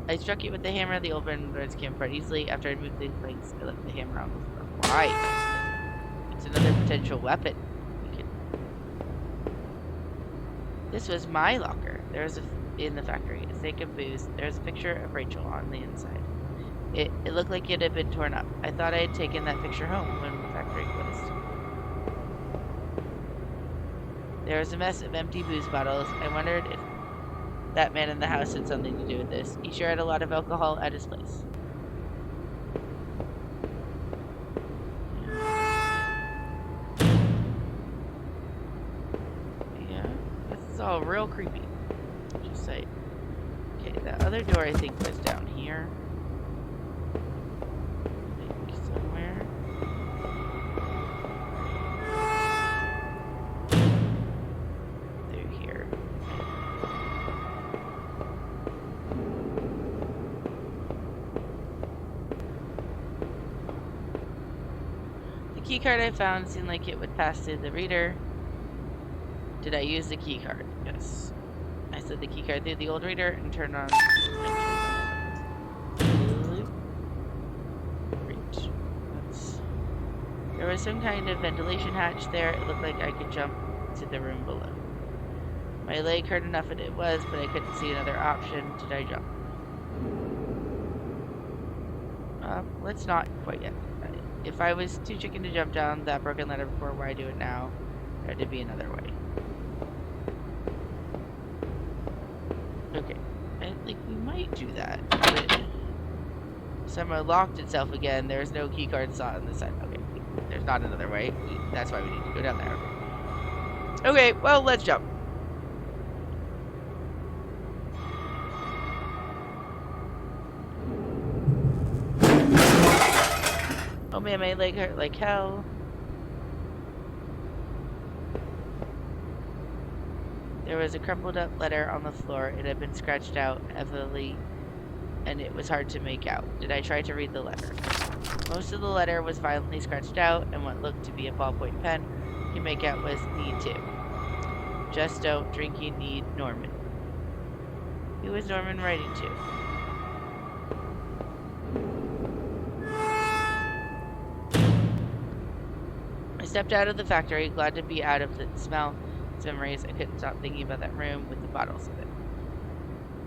I struck it with the hammer. The old birds came apart easily. After I moved the planks, I left the hammer on the floor. Why? It's another potential weapon. This was my locker. There was in the factory, a sink of booze. There's a picture of Rachel on the inside. It looked like it had been torn up. I thought I had taken that picture home when the factory closed. There was a mess of empty booze bottles. I wondered if that man in the house had something to do with this. He sure had a lot of alcohol at his place. Yeah, this is all real creepy. Just say. Okay, that other door I think was down here. Somewhere. Through here. The key card I found seemed like it would pass through the reader. Did I use the key card? Yes. I slid the key card through the old reader and turned on. There was some kind of ventilation hatch there. It looked like I could jump to the room below. My leg hurt enough as it was, but I couldn't see another option. Did I jump? Let's not quite yet. If I was too chicken to jump down that broken ladder before, why do it now? There had to be another way. Okay. I think we might do that. But somehow locked itself again. There's no key card slot on this side. Okay. There's not another way. That's why we need to go down there. Okay, well, let's jump. Oh man, my leg hurt like hell. There was a crumpled up letter on the floor. It had been scratched out heavily and it was hard to make out. Did I try to read the letter? Most of the letter was violently scratched out, and what looked to be a ballpoint pen you can make out was need to. Just don't drinking need Norman. Who was Norman writing to? I stepped out of the factory, glad to be out of the smell, its memories. I couldn't stop thinking about that room with the bottles in it.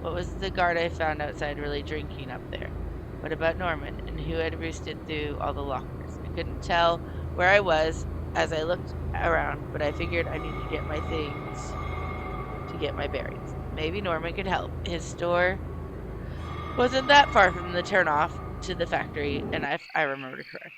What was the guard I found outside really drinking up there? What about Norman, and who had roosted through all the lockers? I couldn't tell where I was as I looked around, but I figured I needed to get my things to get my bearings. Maybe Norman could help. His store wasn't that far from the turnoff to the factory, and if I remember correctly.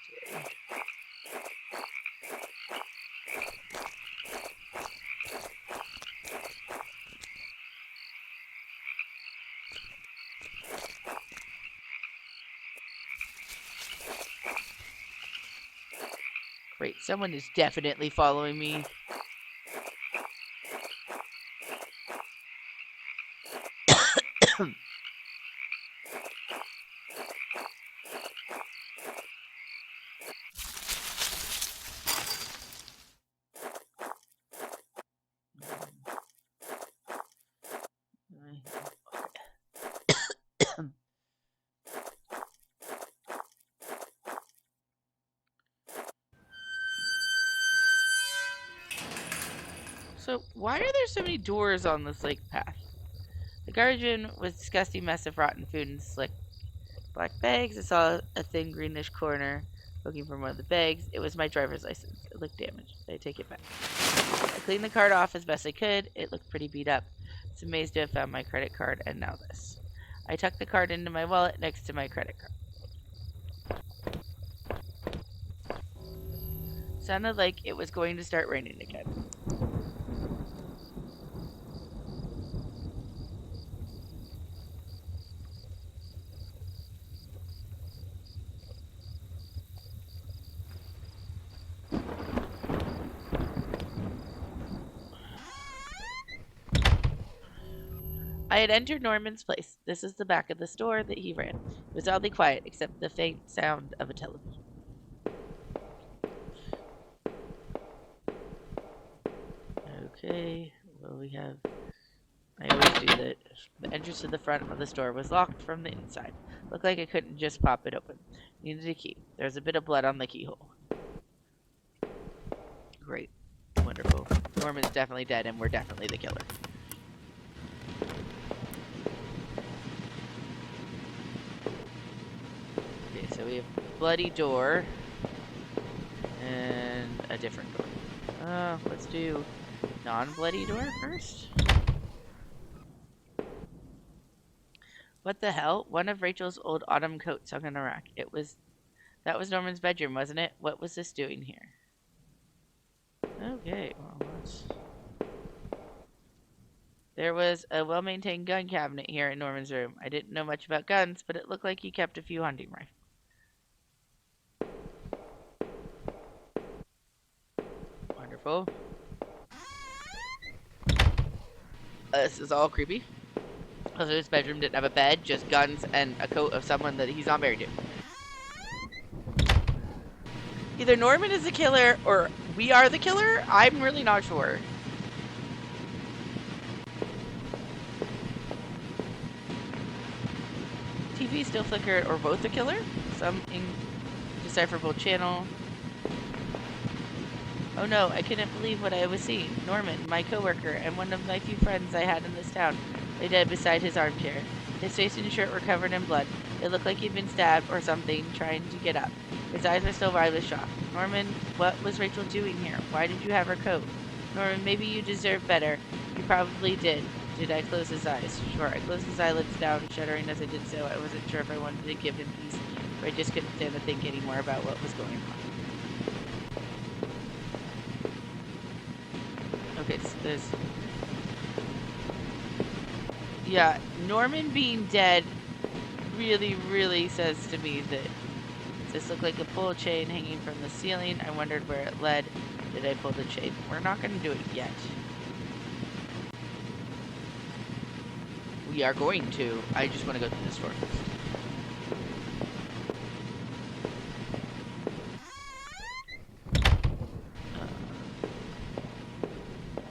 Great, someone is definitely following me. So, why are there so many doors on this lake path? The guardian was a disgusting mess of rotten food and slick black bags. I saw a thin greenish corner poking from one of the bags. It was my driver's license. It looked damaged. I take it back. I cleaned the card off as best I could. It looked pretty beat up. I was amazed to have found my credit card, and now this. I tucked the card into my wallet next to my credit card. Sounded like it was going to start raining again. I had entered Norman's place. This is the back of the store that he ran. It was oddly quiet, except the faint sound of a television. Okay, well we have... I always do that. The entrance to the front of the store was locked from the inside. Looked like I couldn't just pop it open. Needed a key. There's a bit of blood on the keyhole. Great. Wonderful. Norman's definitely dead and we're definitely the killer. Okay, so we have bloody door. And a different door. Let's do non-bloody door first. What the hell? One of Rachel's old autumn coats hung on a rack. That was Norman's bedroom, wasn't it? What was this doing here? Okay, well, there was a well-maintained gun cabinet here in Norman's room. I didn't know much about guns, but it looked like he kept a few hunting rifles. Wonderful. This is all creepy. Also, his bedroom didn't have a bed, just guns and a coat of someone that he's not married to. Either Norman is the killer or we are the killer. I'm really not sure. TV still flickered, or both the killer. Some indecipherable channel. Oh no, I couldn't believe what I was seeing. Norman, my coworker, and one of my few friends I had in this town, lay dead beside his armchair. His face and shirt were covered in blood. It looked like he'd been stabbed or something, trying to get up. His eyes were still wide with shock. Norman, what was Rachel doing here? Why did you have her coat? Norman, maybe you deserve better. You probably did. Did I close his eyes? Sure. I closed his eyelids down, shuddering as I did so. I wasn't sure if I wanted to give him peace, or I just couldn't stand to think anymore about what was going on. Okay, so there's... Yeah, Norman being dead really, really says to me that this looked like a pull chain hanging from the ceiling. I wondered where it led. Did I pull the chain? We're not going to do it yet. We are going to. I just want to go through this door first.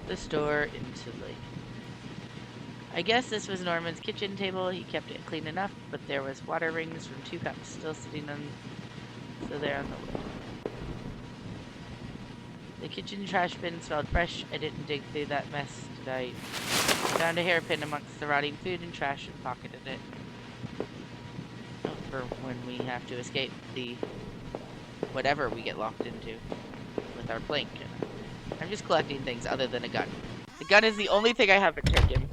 This door into the lake. I guess this was Norman's kitchen table. He kept it clean enough, but there was water rings from 2 cups still sitting on, still there on the wood. The kitchen trash bin smelled fresh. I didn't dig through that mess, did I? I found a hairpin amongst the rotting food and trash and pocketed it. For when we have to escape the whatever we get locked into with our plank. I'm just collecting things other than a gun. The gun is the only thing I haven't taken.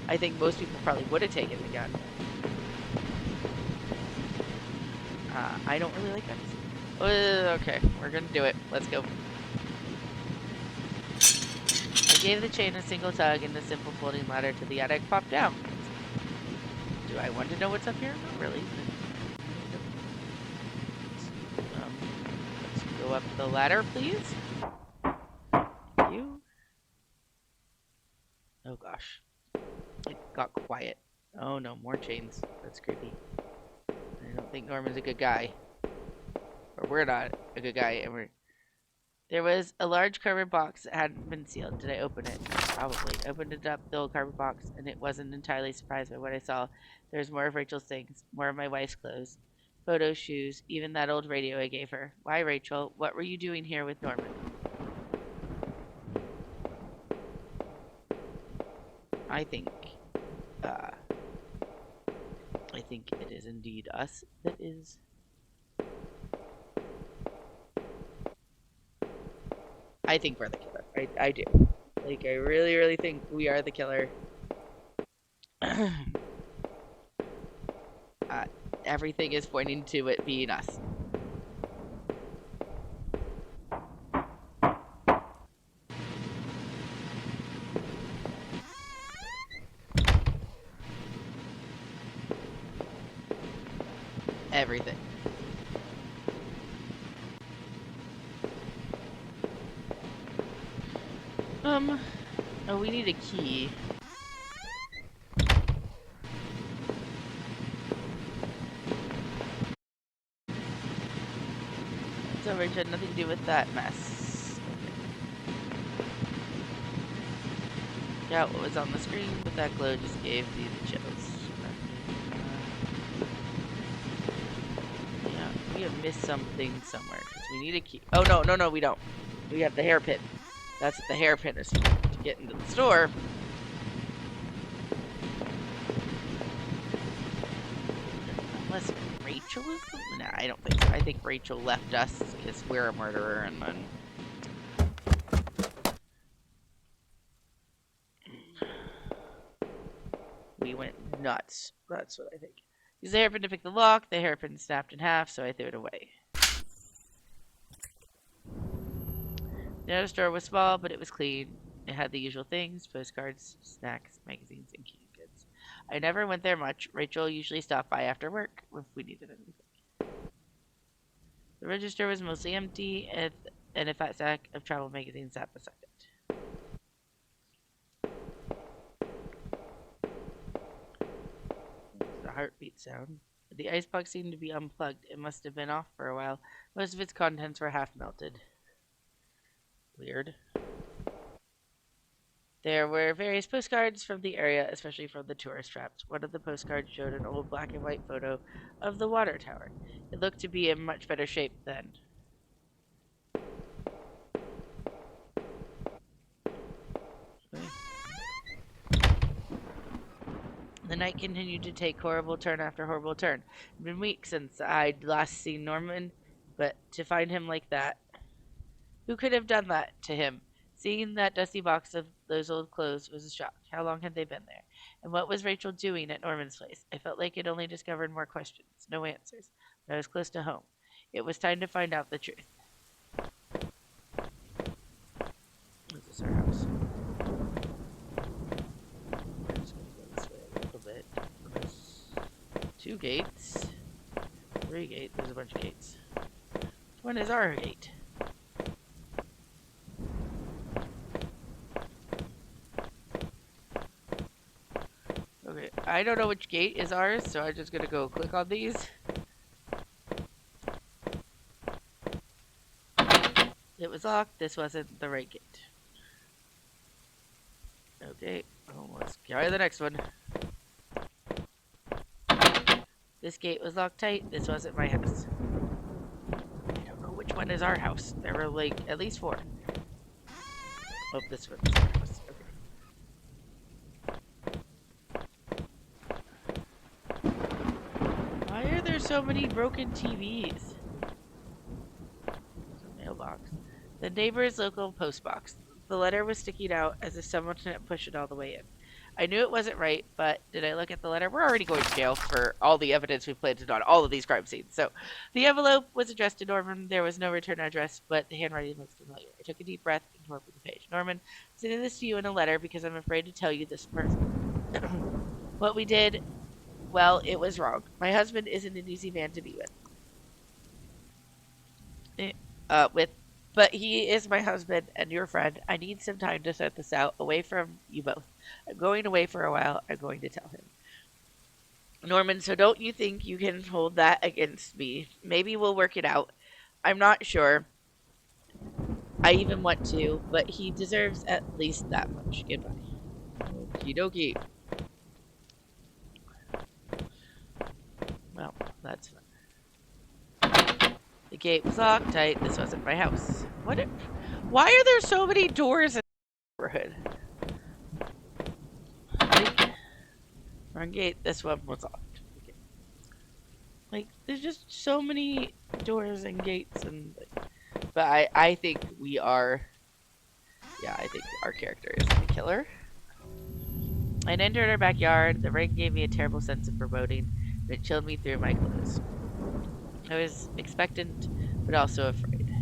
I think most people probably would have taken the gun. I don't really like guns. Okay, we're gonna do it. Let's go. I gave the chain a single tug and the simple folding ladder to the attic popped down. Do I want to know what's up here? Not really. Let's go up the ladder, please. Thank you. Oh gosh. It got quiet. Oh no, more chains. That's creepy. I don't think Norman's a good guy. Or we're not a good guy, and we're... There was a large cardboard box that hadn't been sealed. Did I open it? Probably. I opened it up, the old cardboard box, and it wasn't entirely surprised by what I saw. There was more of Rachel's things, more of my wife's clothes, photos, shoes, even that old radio I gave her. Why, Rachel? What were you doing here with Norman? I think it is indeed us that is. I think we're the killer. I do. Like, I really, really think we are the killer. Everything is pointing to it being us. Everything. Oh, we need a key. So Rich had nothing to do with that mess. Okay. Yeah, what was on the screen, but that glow just gave me the chills. Yeah, we have missed something somewhere. Because we need a key. Oh, no, we don't. We have the hairpin. That's what the hairpin is to get into the store. Unless Rachel is... Nah, I don't think so. I think Rachel left us because we're a murderer and then... we went nuts. That's what I think. Used the hairpin to pick the lock. The hairpin snapped in half, so I threw it away. The other store was small, but it was clean. It had the usual things: postcards, snacks, magazines, and cute goods. I never went there much. Rachel usually stopped by after work if we needed anything. The register was mostly empty, and a fat sack of travel magazines sat beside it. The heartbeat sound. The icebox seemed to be unplugged. It must have been off for a while. Most of its contents were half melted. Weird. There were various postcards from the area, especially from the tourist traps. One of the postcards showed an old black and white photo of the water tower. It looked to be in much better shape then. The night continued to take horrible turn after horrible turn. It had been weeks since I'd last seen Norman, but to find him like that... Who could have done that to him? Seeing that dusty box of those old clothes was a shock. How long had they been there? And what was Rachel doing at Norman's place? I felt like it only discovered more questions, no answers. But I was close to home. It was time to find out the truth. This is our house. I'm just going to go this way a little bit. There's 2 gates. 3 gates. There's a bunch of gates. Which one is our gate? Okay, I don't know which gate is ours, so I'm just gonna go click on these. It was locked. This wasn't the right gate. Okay, let's try the next one. This gate was locked tight. This wasn't my house. I don't know which one is our house. There were like at least 4. Oh, this one's our house. Okay. Why are there so many broken TVs? There's a mailbox. The neighbor's local post box. The letter was sticking out as if someone had pushed it all the way in. I knew it wasn't right, but did I look at the letter? We're already going to jail for all the evidence we've planted on all of these crime scenes. So the envelope was addressed to Norman. There was no return address, but the handwriting looks familiar. I took a deep breath and tore open the page. Norman, I'm sending this to you in a letter because I'm afraid to tell you this person. What we did, well, it was wrong. My husband isn't an easy man to be with. But he is my husband and your friend. I need some time to sort this out away from you both. I'm going away for a while. I'm going to tell him. Norman, so don't you think you can hold that against me? Maybe we'll work it out. I'm not sure I even want to, but he deserves at least that much. Goodbye. Okie dokie. Well, that's fine. The gate was locked tight. This wasn't my house. Why are there so many doors in the neighborhood? Wrong gate. This one was locked. Okay. Like, there's just so many doors and gates, but I think we are. Yeah, I think our character is the killer. I entered our backyard. The rain gave me a terrible sense of foreboding, and it chilled me through my clothes. I was expectant, but also afraid.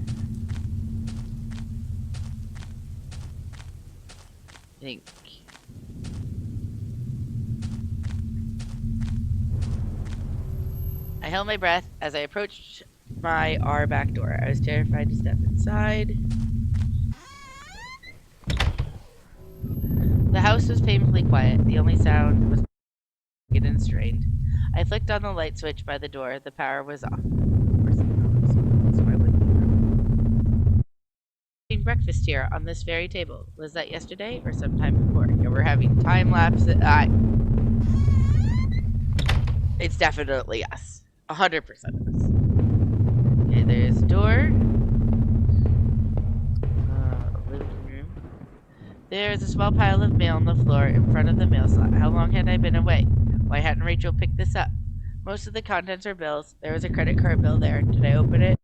I held my breath as I approached our back door. I was terrified to step inside. The house was painfully quiet. The only sound was and strained. I flicked on the light switch by the door. The power was off. Breakfast here on this very table. Was that yesterday or sometime before? Yeah, we're having time lapse. It's definitely us. 100% us. Okay, there's a door. Living room. There's a small pile of mail on the floor in front of the mail slot. How long had I been away? Why hadn't Rachel picked this up? Most of the contents are bills. There was a credit card bill there. Did I open it?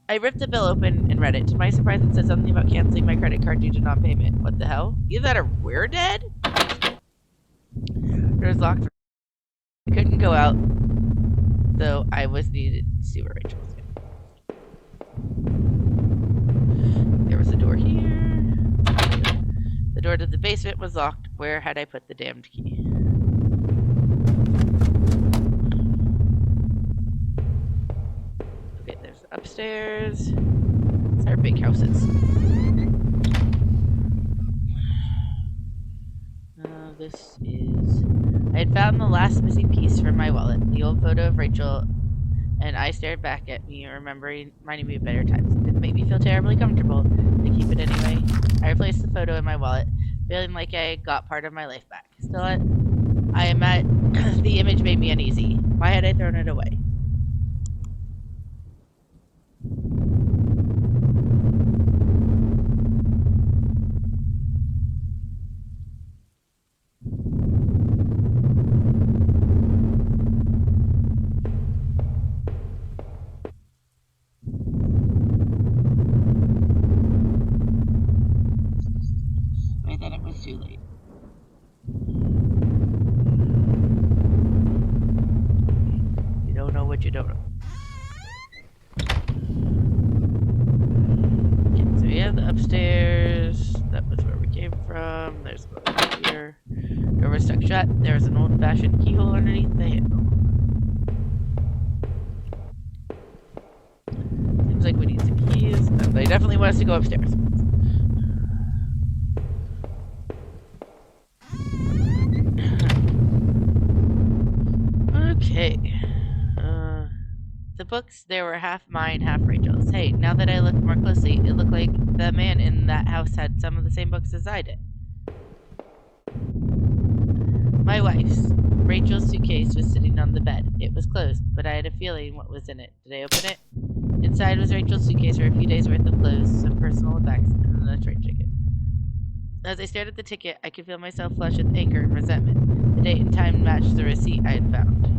I ripped the bill open and read it. To my surprise, it said something about canceling my credit card due to non-payment. What the hell? Either that or we're dead? It was locked. I couldn't go out, though I was needed to see where Rachel was going. There was a door here. The door to the basement was locked. Where had I put the damned key? Okay, there's upstairs. It's our big houses. This is... I had found the last missing piece from my wallet. The old photo of Rachel and I stared back at me, reminding me of better times. It didn't make me feel terribly comfortable. I keep it anyway. I replaced the photo in my wallet, feeling like I got part of my life back. Still, I admit the image made me uneasy. Why had I thrown it away? Too late. You don't know what you don't know. Okay, so yeah, the upstairs. That was where we came from. There's a door here. Door was stuck shut. There was an old-fashioned keyhole underneath the handle. definitely want us to go upstairs. Okay. The books, there were half mine, half Rachel's. Hey, now that I look more closely, it looked like the man in that house had some of the same books as I did. My wife's. Rachel's suitcase was sitting on the bed. It was closed, but I had a feeling what was in it. Did I open it? Inside was Rachel's suitcase for a few days' worth of clothes, some personal effects, and a train ticket. As I stared at the ticket, I could feel myself flush with anger and resentment. The date and time matched the receipt I had found.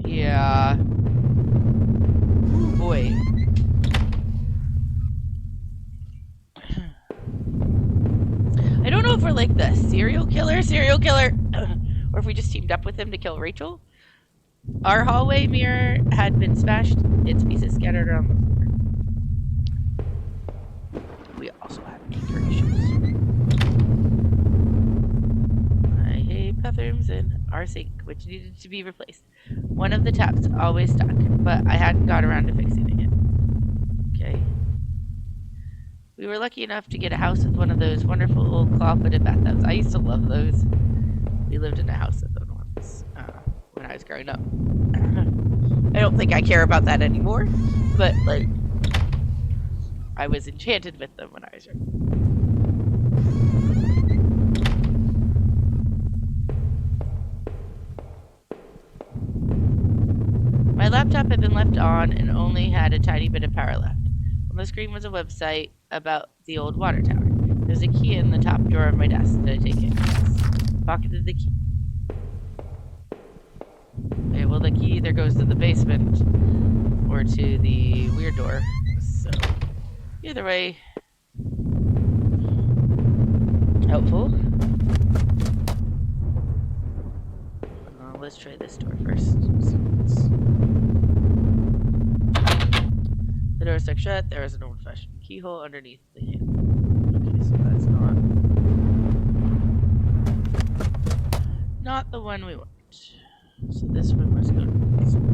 Yeah. Ooh, boy. I don't know if we're like the serial killer, or if we just teamed up with him to kill Rachel. Our hallway mirror had been smashed, its pieces scattered around the floor. We also have anger issues. I hate bathrooms and our sink, which needed to be replaced. One of the taps always stuck, but I hadn't got around to fixing it yet. Okay. We were lucky enough to get a house with one of those wonderful old claw-footed bathtubs. I used to love those. We lived in a house with them once when I was growing up. I don't think I care about that anymore, but like, I was enchanted with them when I was young. My laptop had been left on and only had a tiny bit of power left. On the screen was a website about the old water tower. There's a key in the top drawer of my desk. Did I take it? Yes. Pocketed the key. Okay, well the key either goes to the basement or to the weird door. So, either way, helpful. Let's try this door first. The door stuck shut. There is an old-fashioned keyhole underneath the handle. Okay, so that's not the one we want. So this one must go to the basement.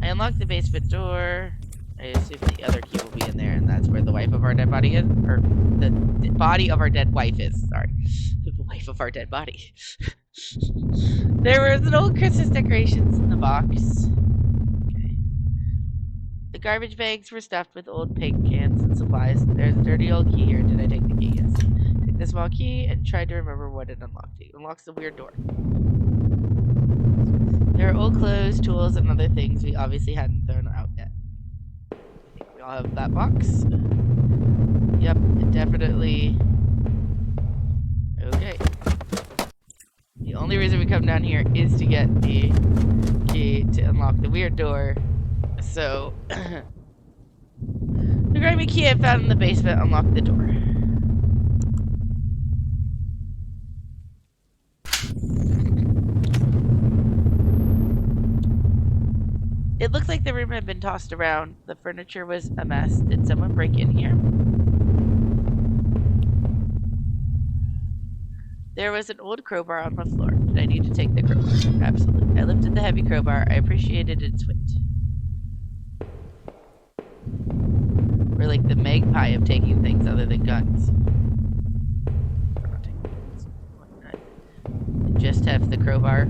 I unlocked the basement door. I assume the other key will be in there, and that's where the wife of our dead body is. Or the body of our dead wife is. Sorry. The wife of our dead body. There was an old Christmas decorations in the box. Okay. The garbage bags were stuffed with old paint cans and supplies. There's a dirty old key here. Did I take the key? Yes. Took the small key and tried to remember what it unlocked. It unlocks the weird door. There are old clothes, tools, and other things we obviously hadn't thrown out yet. I think we all have that box. Yep, it definitely. Okay. The only reason we come down here is to get the key to unlock the weird door. So, the grimy key I found in the basement unlocked the door. It looked like the room had been tossed around. The furniture was a mess. Did someone break in here? There was an old crowbar on the floor. Did I need to take the crowbar? Absolutely. I lifted the heavy crowbar. I appreciated its weight. We're like the magpie of taking things other than guns. We're not taking guns. Why not? Just have the crowbar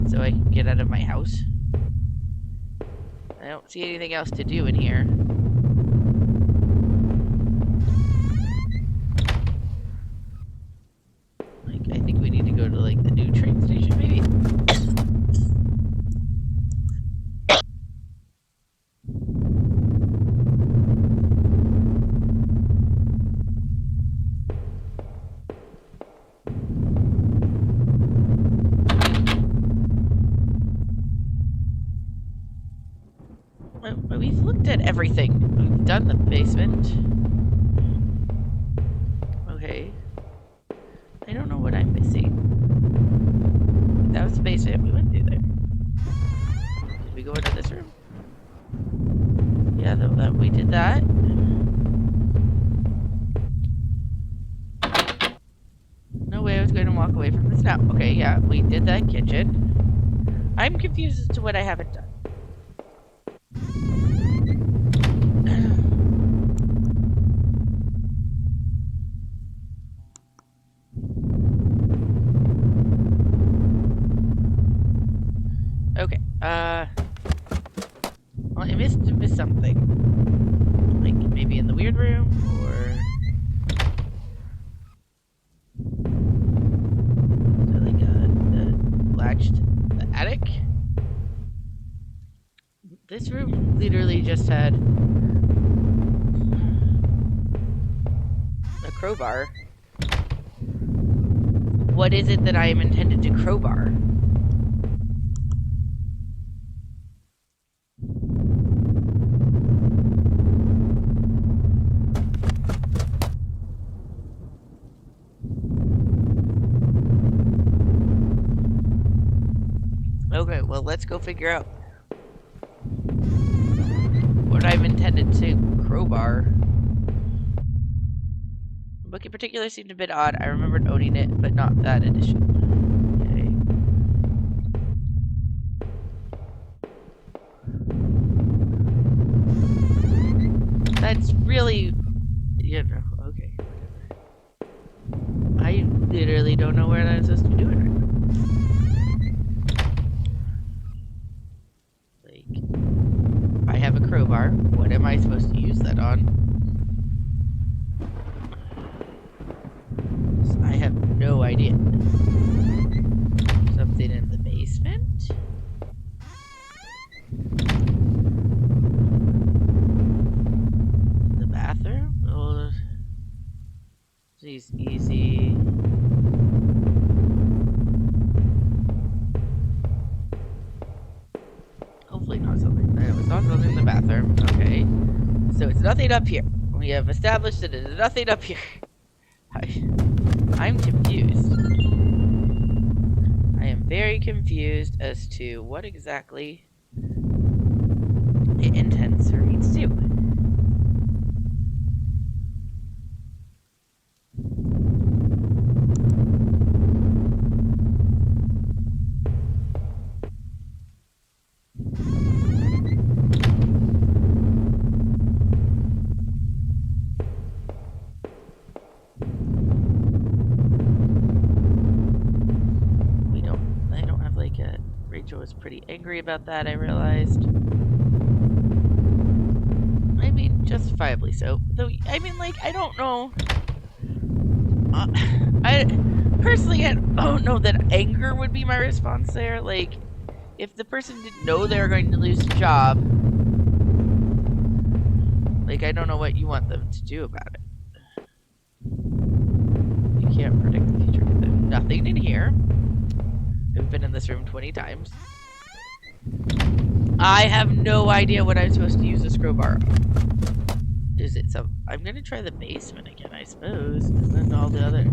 so I can get out of my house. I don't see anything else to do in here. Like, I think we need to go to like the new train station, maybe. We've looked at everything. We've done the basement. Okay. I don't know what I'm missing. That was the basement. We went through there. Did we go into this room? Yeah, we did that. No way I was going to walk away from this now. Okay, yeah, we did that kitchen. I'm confused as to what I haven't done. Okay. Well, I missed something. Like maybe in the weird room, or like the latched the attic. This room literally just had a crowbar. What is it that I am intended to crowbar? Okay, well, let's go figure out what I've intended to crowbar. The book in particular seemed a bit odd. I remembered owning it, but not that edition. Okay. That's really, you know, okay, whatever. I literally don't know where I'm supposed to do it right now. Like, I have a crowbar. What am I supposed to use that on? I have no idea. Something in the basement? The bathroom? Oh, these easy. Hopefully not something. No, it's not something in the bathroom. Okay. So it's nothing up here. We have established that it is nothing up here. I'm confused. I am very confused as to what exactly it intends for me to do. Rachel was pretty angry about that, I realized. I mean, justifiably so. Though, I mean, like, I don't know. I personally, I don't know that anger would be my response there. Like, if the person didn't know they were going to lose a job, like, I don't know what you want them to do about it. You can't predict the future. There's nothing in here. I've been in this room 20 times. I have no idea what I'm supposed to use this crowbar on. Is it some... I'm gonna try the basement again, I suppose. And then all the other...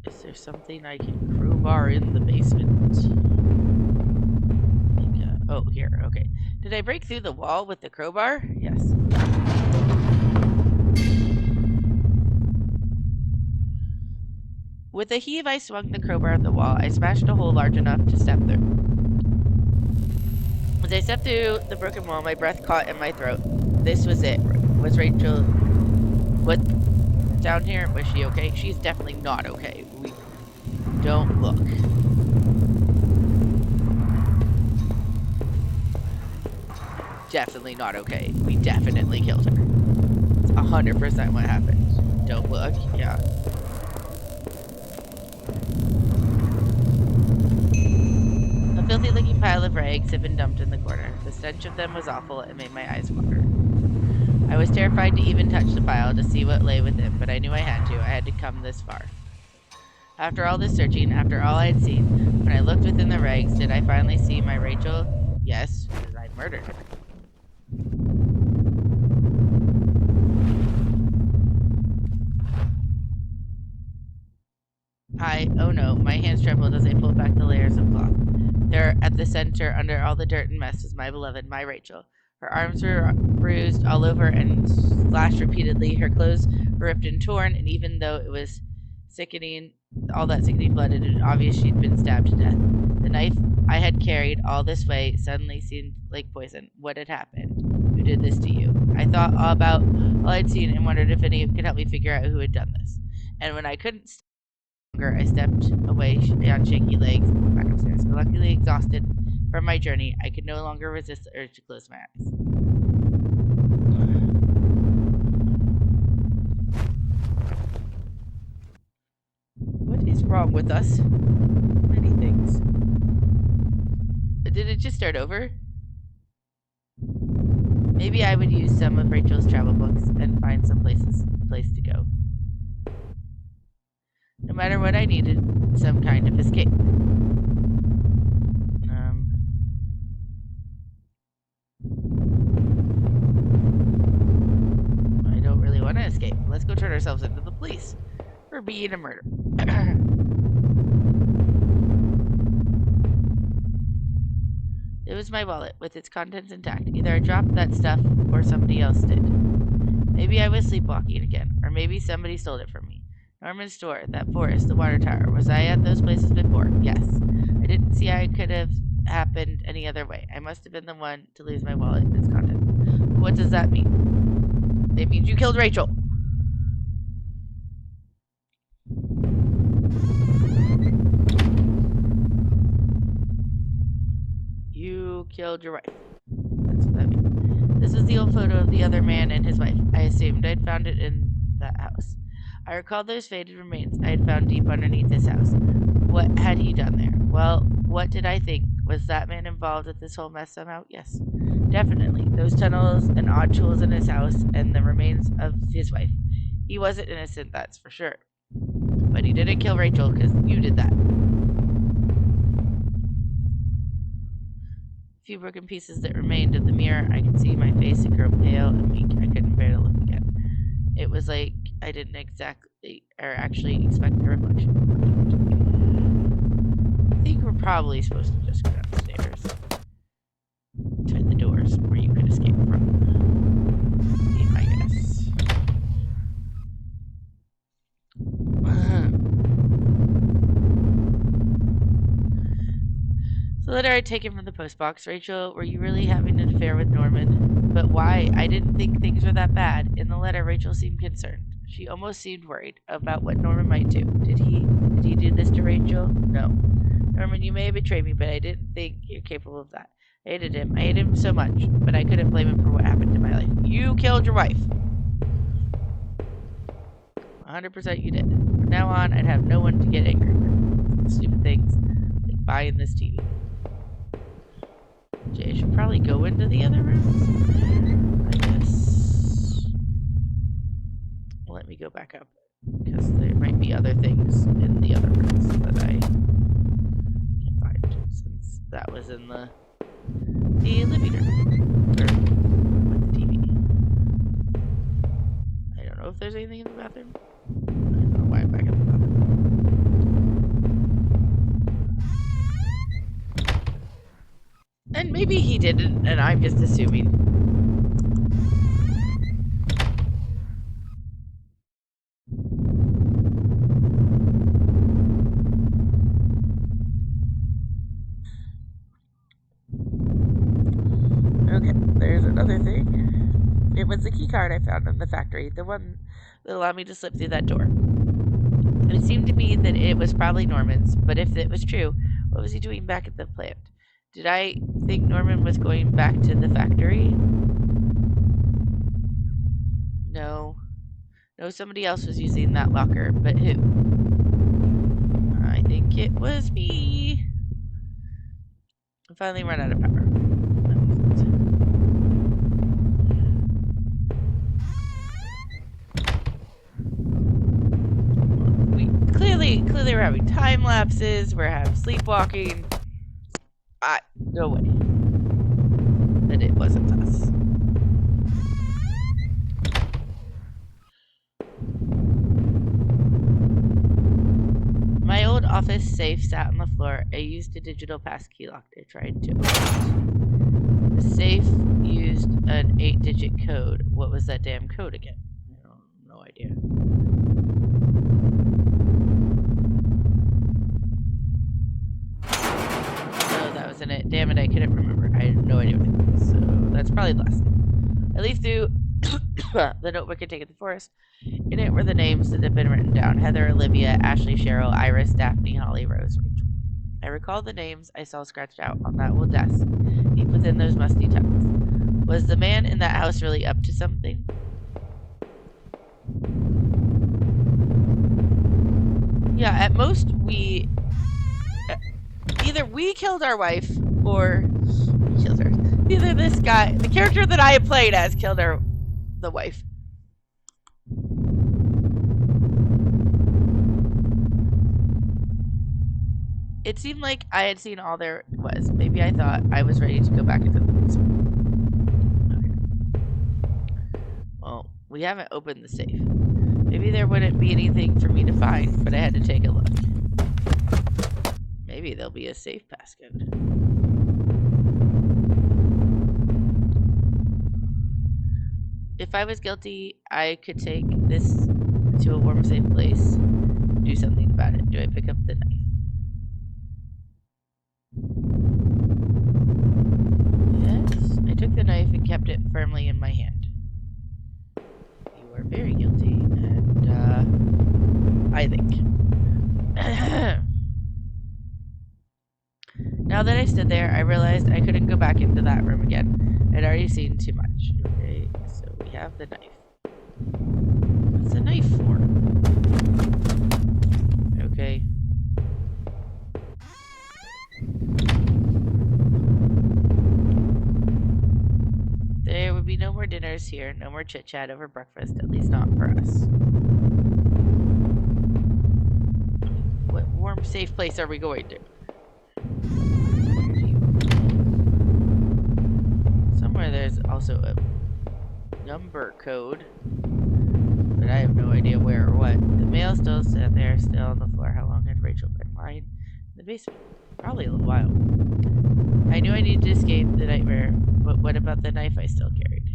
Is there something I can crowbar in the basement? Oh, here, okay. Did I break through the wall with the crowbar? Yes. With a heave, I swung the crowbar at the wall. I smashed a hole large enough to step through. As I stepped through the broken wall, my breath caught in my throat. This was it. Was Rachel... What? Down here? Was she okay? She's definitely not okay. We don't look. Definitely not okay. We definitely killed her. It's 100% what happened. Don't look. Yeah. A filthy-looking pile of rags had been dumped in the corner. The stench of them was awful and made my eyes water. I was terrified to even touch the pile to see what lay within, but I knew I had to. I had to come this far. After all this searching, after all I had seen, when I looked within the rags, did I finally see my Rachel? Yes, because I murdered her. Oh no, my hands trembled as I pulled back the layers of cloth. There, at the center, under all the dirt and mess, was my beloved, my Rachel. Her arms were bruised all over and slashed repeatedly. Her clothes were ripped and torn, and even though it was sickening, all that sickening blood, and it was obvious she'd been stabbed to death. The knife I had carried all this way suddenly seemed like poison. What had happened? Who did this to you? I thought all about all I'd seen and wondered if any could help me figure out who had done this. And when I couldn't stand longer, I stepped away on shaky legs and went back upstairs. Luckily exhausted from my journey, I could no longer resist the urge to close my eyes. What is wrong with us? Many things. Did it just start over? Maybe I would use some of Rachel's travel books and find some place to go. No matter what, I needed some kind of escape. I don't really want to escape. Let's go turn ourselves into the police for being a murderer. It was my wallet with its contents intact. Either I dropped that stuff or somebody else did. Maybe I was sleepwalking again, or maybe somebody stole it from me. Norman's store, that forest, the water tower. Was I at those places before? Yes. I didn't see how it could have happened any other way. I must have been the one to lose my wallet and its contents. What does that mean? It means you killed Rachel. You killed your wife. That's what that means. This was the old photo of the other man and his wife. I assumed I'd found it in that house. I recalled those faded remains I had found deep underneath this house. What had he done there? Well, what did I think? Was that man involved with this whole mess somehow? Yes, definitely. Those tunnels and odd tools in his house and the remains of his wife. He wasn't innocent, that's for sure. But he didn't kill Rachel because you did that. A few broken pieces that remained of the mirror. I could see my face had grown pale and weak. I couldn't bear to look again. It was like I didn't actually expect a reflection. I think we're probably supposed to just go downstairs to the doors where you could escape from. I guess. The letter I'd taken from the postbox. Rachel, were you really having an affair with Norman? But why? I didn't think things were that bad. In the letter, Rachel seemed concerned. She almost seemed worried about what Norman might do. Did he do this to Rachel? No. Norman, you may have betrayed me, but I didn't think you're capable of that. I hated him. I hated him so much, but I couldn't blame him for what happened to my life. You killed your wife. 100% you did. From now on, I'd have no one to get angry with. Stupid things like buying this TV. I should probably go into the other room. I guess. Let me go back up, because there might be other things in the other rooms that I can find, since that was in the living room, or with the TV. I don't know if there's anything in the bathroom. I don't know why I'm back in the bathroom. And maybe he didn't, and I'm just assuming. Okay, there's another thing. It was the key card I found in the factory, the one that allowed me to slip through that door. It seemed to me that it was probably Norman's, but if it was true, what was he doing back at the plant? Did I think Norman was going back to the factory? No. No, somebody else was using that locker, but who? I think it was me. I finally ran out of power. Clearly we're having time lapses, we're having sleepwalking. No way that it wasn't us. My old office safe sat on the floor. I used a digital passkey lock to try to open it. The safe used an 8-digit code. What was that damn code again? I don't no idea. in it. Damn it, I couldn't remember. I had no idea what it was. So that's probably the last thing. I leafed through the notebook and taken the forest. In it were the names that had been written down: Heather, Olivia, Ashley, Cheryl, Iris, Daphne, Holly, Rose, Rachel. I recalled the names I saw scratched out on that old desk, deep within those musty tunnels. Was the man in that house really up to something? Yeah, at most either we killed our wife or we killed her. Either this guy, the character that I played as, killed the wife. It seemed like I had seen all there was. Maybe I thought I was ready to go back into the basement. Okay. Well, we haven't opened the safe. Maybe there wouldn't be anything for me to find, but I had to take a look. Maybe there'll be a safe passcode. If I was guilty, I could take this to a warm, safe place, do something about it. Do I pick up the knife? Yes, I took the knife and kept it firmly in my hand. You are very guilty, and, I think. Now that I stood there, I realized I couldn't go back into that room again. I'd already seen too much. Okay, so we have the knife. What's the knife for? Okay. There would be no more dinners here, no more chit-chat over breakfast, at least not for us. What warm, safe place are we going to? Somewhere there's also a number code, but I have no idea where or what. The mail still sat there, still on the floor. How long had Rachel been lying in the basement? Probably a little while. I knew I needed to escape the nightmare, but what about the knife I still carried?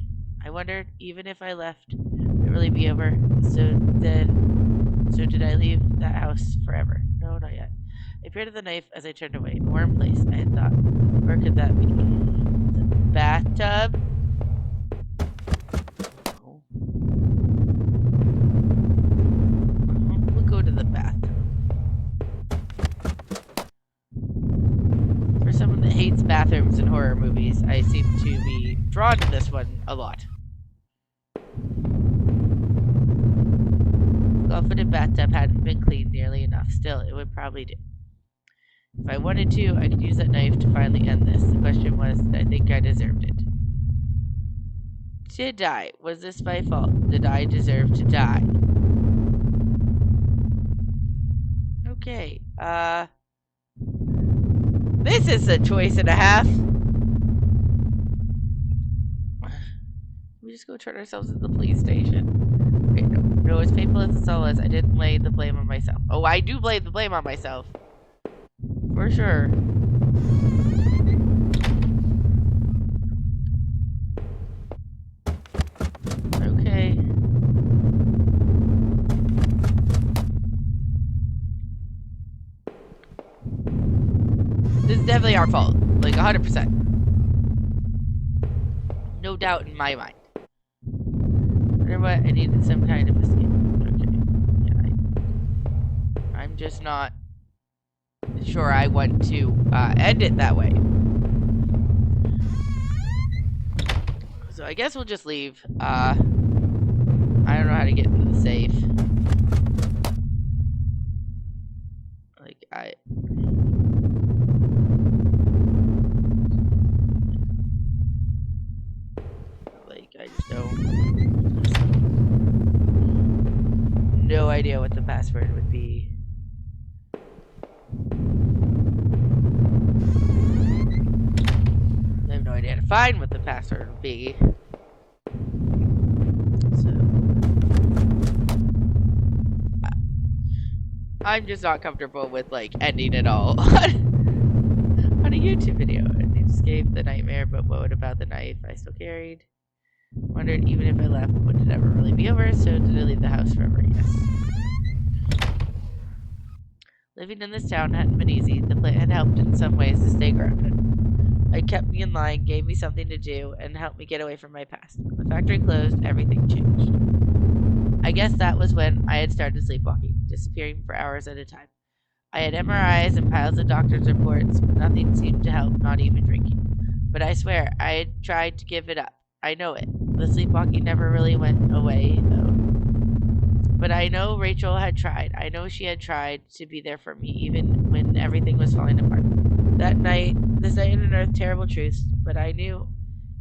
I wondered, even if I left, would it really be over? So did I leave that house forever? No, not yet. I peered at the knife as I turned away. A warm place, I had thought. Where could that be? The bathtub? Oh. We'll go to the bathtub. For someone that hates bathrooms in horror movies, I seem to be drawn to this one a lot. The well-fitted bathtub hadn't been cleaned nearly enough. Still, it would probably do. If I wanted to, I could use that knife to finally end this. The question was, did I think I deserved it? Did I? Was this my fault? Did I deserve to die? Okay, this is a choice and a half. We just go turn ourselves into the police station. Okay, no, as painful as this all was, I didn't lay the blame on myself. Oh, I do lay the blame on myself. For sure. Okay. This is definitely our fault. Like 100%. No doubt in my mind. Wonder what? I needed some kind of escape. Okay. Yeah, I'm just not sure I want to end it that way. So I guess we'll just leave. I don't know how to get into the safe. Like, I just don't. No idea what the password would be. I have no idea how to find what the password would be. So I'm just not comfortable with like ending it all on a YouTube video. I escaped the nightmare, but what about the knife I still carried? Wondered even if I left, would it ever really be over? So did I leave the house forever? Yes. Living in this town hadn't been easy. The plant had helped in some ways to stay grounded. It kept me in line, gave me something to do, and helped me get away from my past. When the factory closed, everything changed. I guess that was when I had started sleepwalking, disappearing for hours at a time. I had MRIs and piles of doctor's reports, but nothing seemed to help, not even drinking. But I swear, I had tried to give it up. I know it. The sleepwalking never really went away, though. But I know Rachel had tried. I know she had tried to be there for me, even when everything was falling apart. That night, this night unearthed terrible truths, but I knew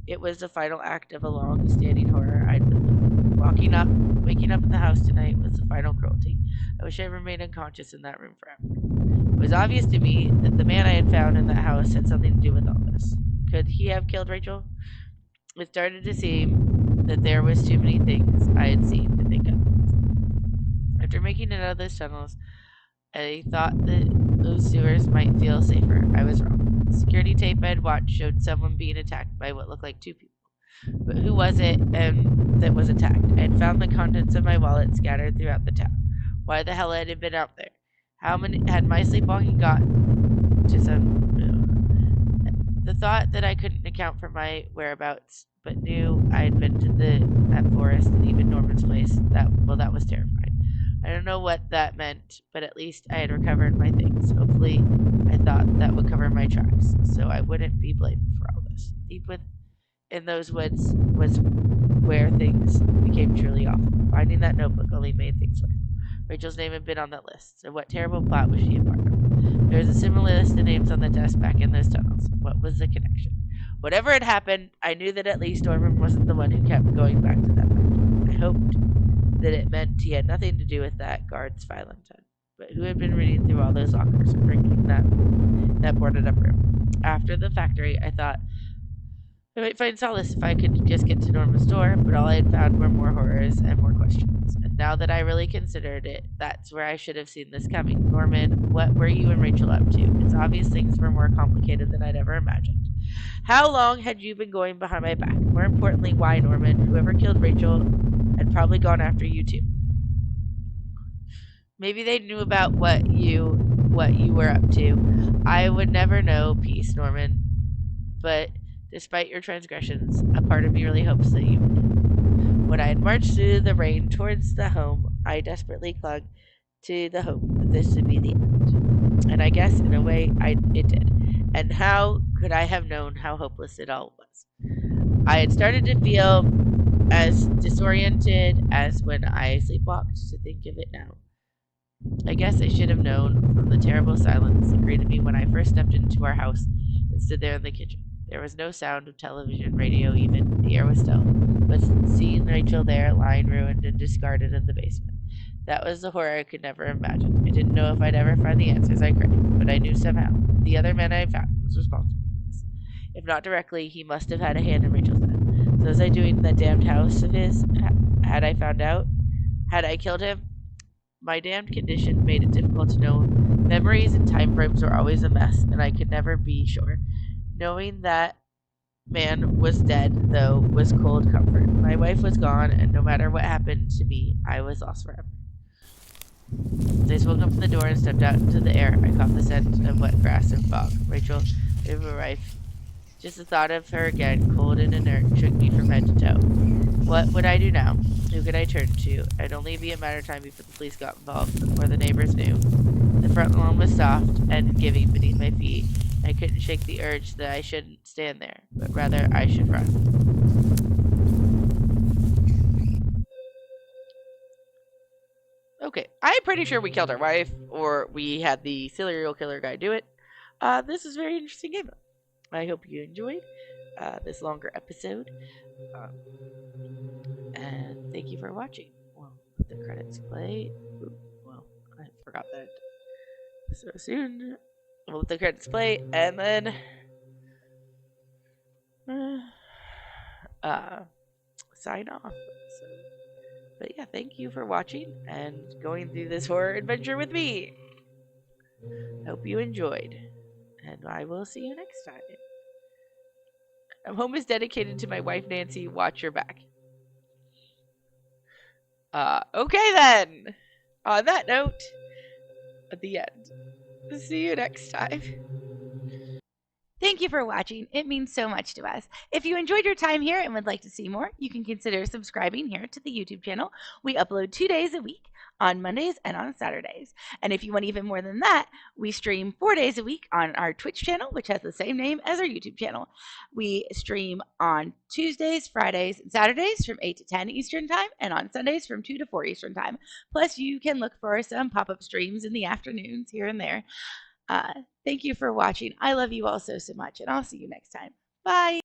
it was the final act of a long-standing horror I'd been living. Waking up in the house tonight was the final cruelty. I wish I remained unconscious in that room forever. It was obvious to me that the man I had found in that house had something to do with all this. Could he have killed Rachel? It started to seem that there was too many things I had seen to think of. After making it out of those tunnels, I thought that those sewers might feel safer. I was wrong. The security tape I had watched showed someone being attacked by what looked like two people. But who was it that was attacked? I had found the contents of my wallet scattered throughout the town. Why the hell had it been out there? How many had my sleepwalking gotten to some? The thought that I couldn't account for my whereabouts, but knew I had been to that forest and even Norman's place. That was terrifying. I don't know what that meant, but at least I had recovered my things. Hopefully, I thought that would cover my tracks, so I wouldn't be blamed for all this. Deep in those woods was where things became truly awful. Finding that notebook only made things worse. Rachel's name had been on that list, so what terrible plot was she a part of? There was a similar list of names on the desk back in those tunnels. What was the connection? Whatever had happened, I knew that at least Norman wasn't the one who kept going back to that night. I hoped that it meant he had nothing to do with that guard's violent time. But who had been reading through all those lockers or drinking that boarded up room? After the factory, I thought I might find solace if I could just get to Norma's door, but all I had found were more horrors and more questions. And now that I really considered it, that's where I should have seen this coming. Norman, what were you and Rachel up to? It's obvious things were more complicated than I'd ever imagined. How long had you been going behind my back? More importantly, why, Norman? Whoever killed Rachel had probably gone after you too. Maybe they knew about what you were up to. I would never know, peace, Norman. But despite your transgressions, a part of me really hopes that you would. When I had marched through the rain towards the home, I desperately clung to the hope that this would be the end. And I guess, in a way, it did. And how could I have known how hopeless it all was? I had started to feel as disoriented as when I sleepwalked to think of it now. I guess I should have known from the terrible silence that greeted me when I first stepped into our house and stood there in the kitchen. There was no sound of television, radio even. The air was still. But seeing Rachel there, lying ruined and discarded in the basement, that was the horror I could never imagine. I didn't know if I'd ever find the answers I craved, but I knew somehow the other man I found was responsible for this. If not directly, he must have had a hand in Rachel's death. So was I doing in that damned house of his? Had I found out? Had I killed him? My damned condition made it difficult to know. Memories and time frames were always a mess, and I could never be sure. Knowing that man was dead, though, was cold comfort. My wife was gone, and no matter what happened to me, I was lost forever. As I swung up the door and stepped out into the air, I caught the scent of wet grass and fog. Rachel, my wife. Just the thought of her again, cold and inert, shook me from head to toe. What would I do now? Who could I turn to? It'd only be a matter of time before the police got involved, before the neighbors knew. The front lawn was soft and giving beneath my feet. I couldn't shake the urge that I shouldn't stand there, but rather I should run. Okay, I'm pretty sure we killed our wife, or we had the serial killer guy do it. This is a very interesting game. I hope you enjoyed this longer episode. Um, and thank you for watching. Well, let the credits play. Ooh, well, I forgot that so soon. We'll let the credits play, and then sign off. So, but yeah, thank you for watching and going through this horror adventure with me. Hope you enjoyed, and I will see you next time. Home is dedicated to my wife Nancy. Watch your back. Okay then. On that note, at the end. See you next time. Thank you for watching. It means so much to us. If you enjoyed your time here and would like to see more, you can consider subscribing here to the YouTube channel. We upload 2 days a week on Mondays and on Saturdays. And if you want even more than that, we stream 4 days a week on our Twitch channel, which has the same name as our YouTube channel. We stream on Tuesdays, Fridays, and Saturdays from 8 to 10 Eastern Time, and on Sundays from 2 to 4 Eastern Time. Plus, you can look for some pop up streams in the afternoons here and there. Uh, Thank you for watching. I love you all so, so much, and I'll see you next time. Bye.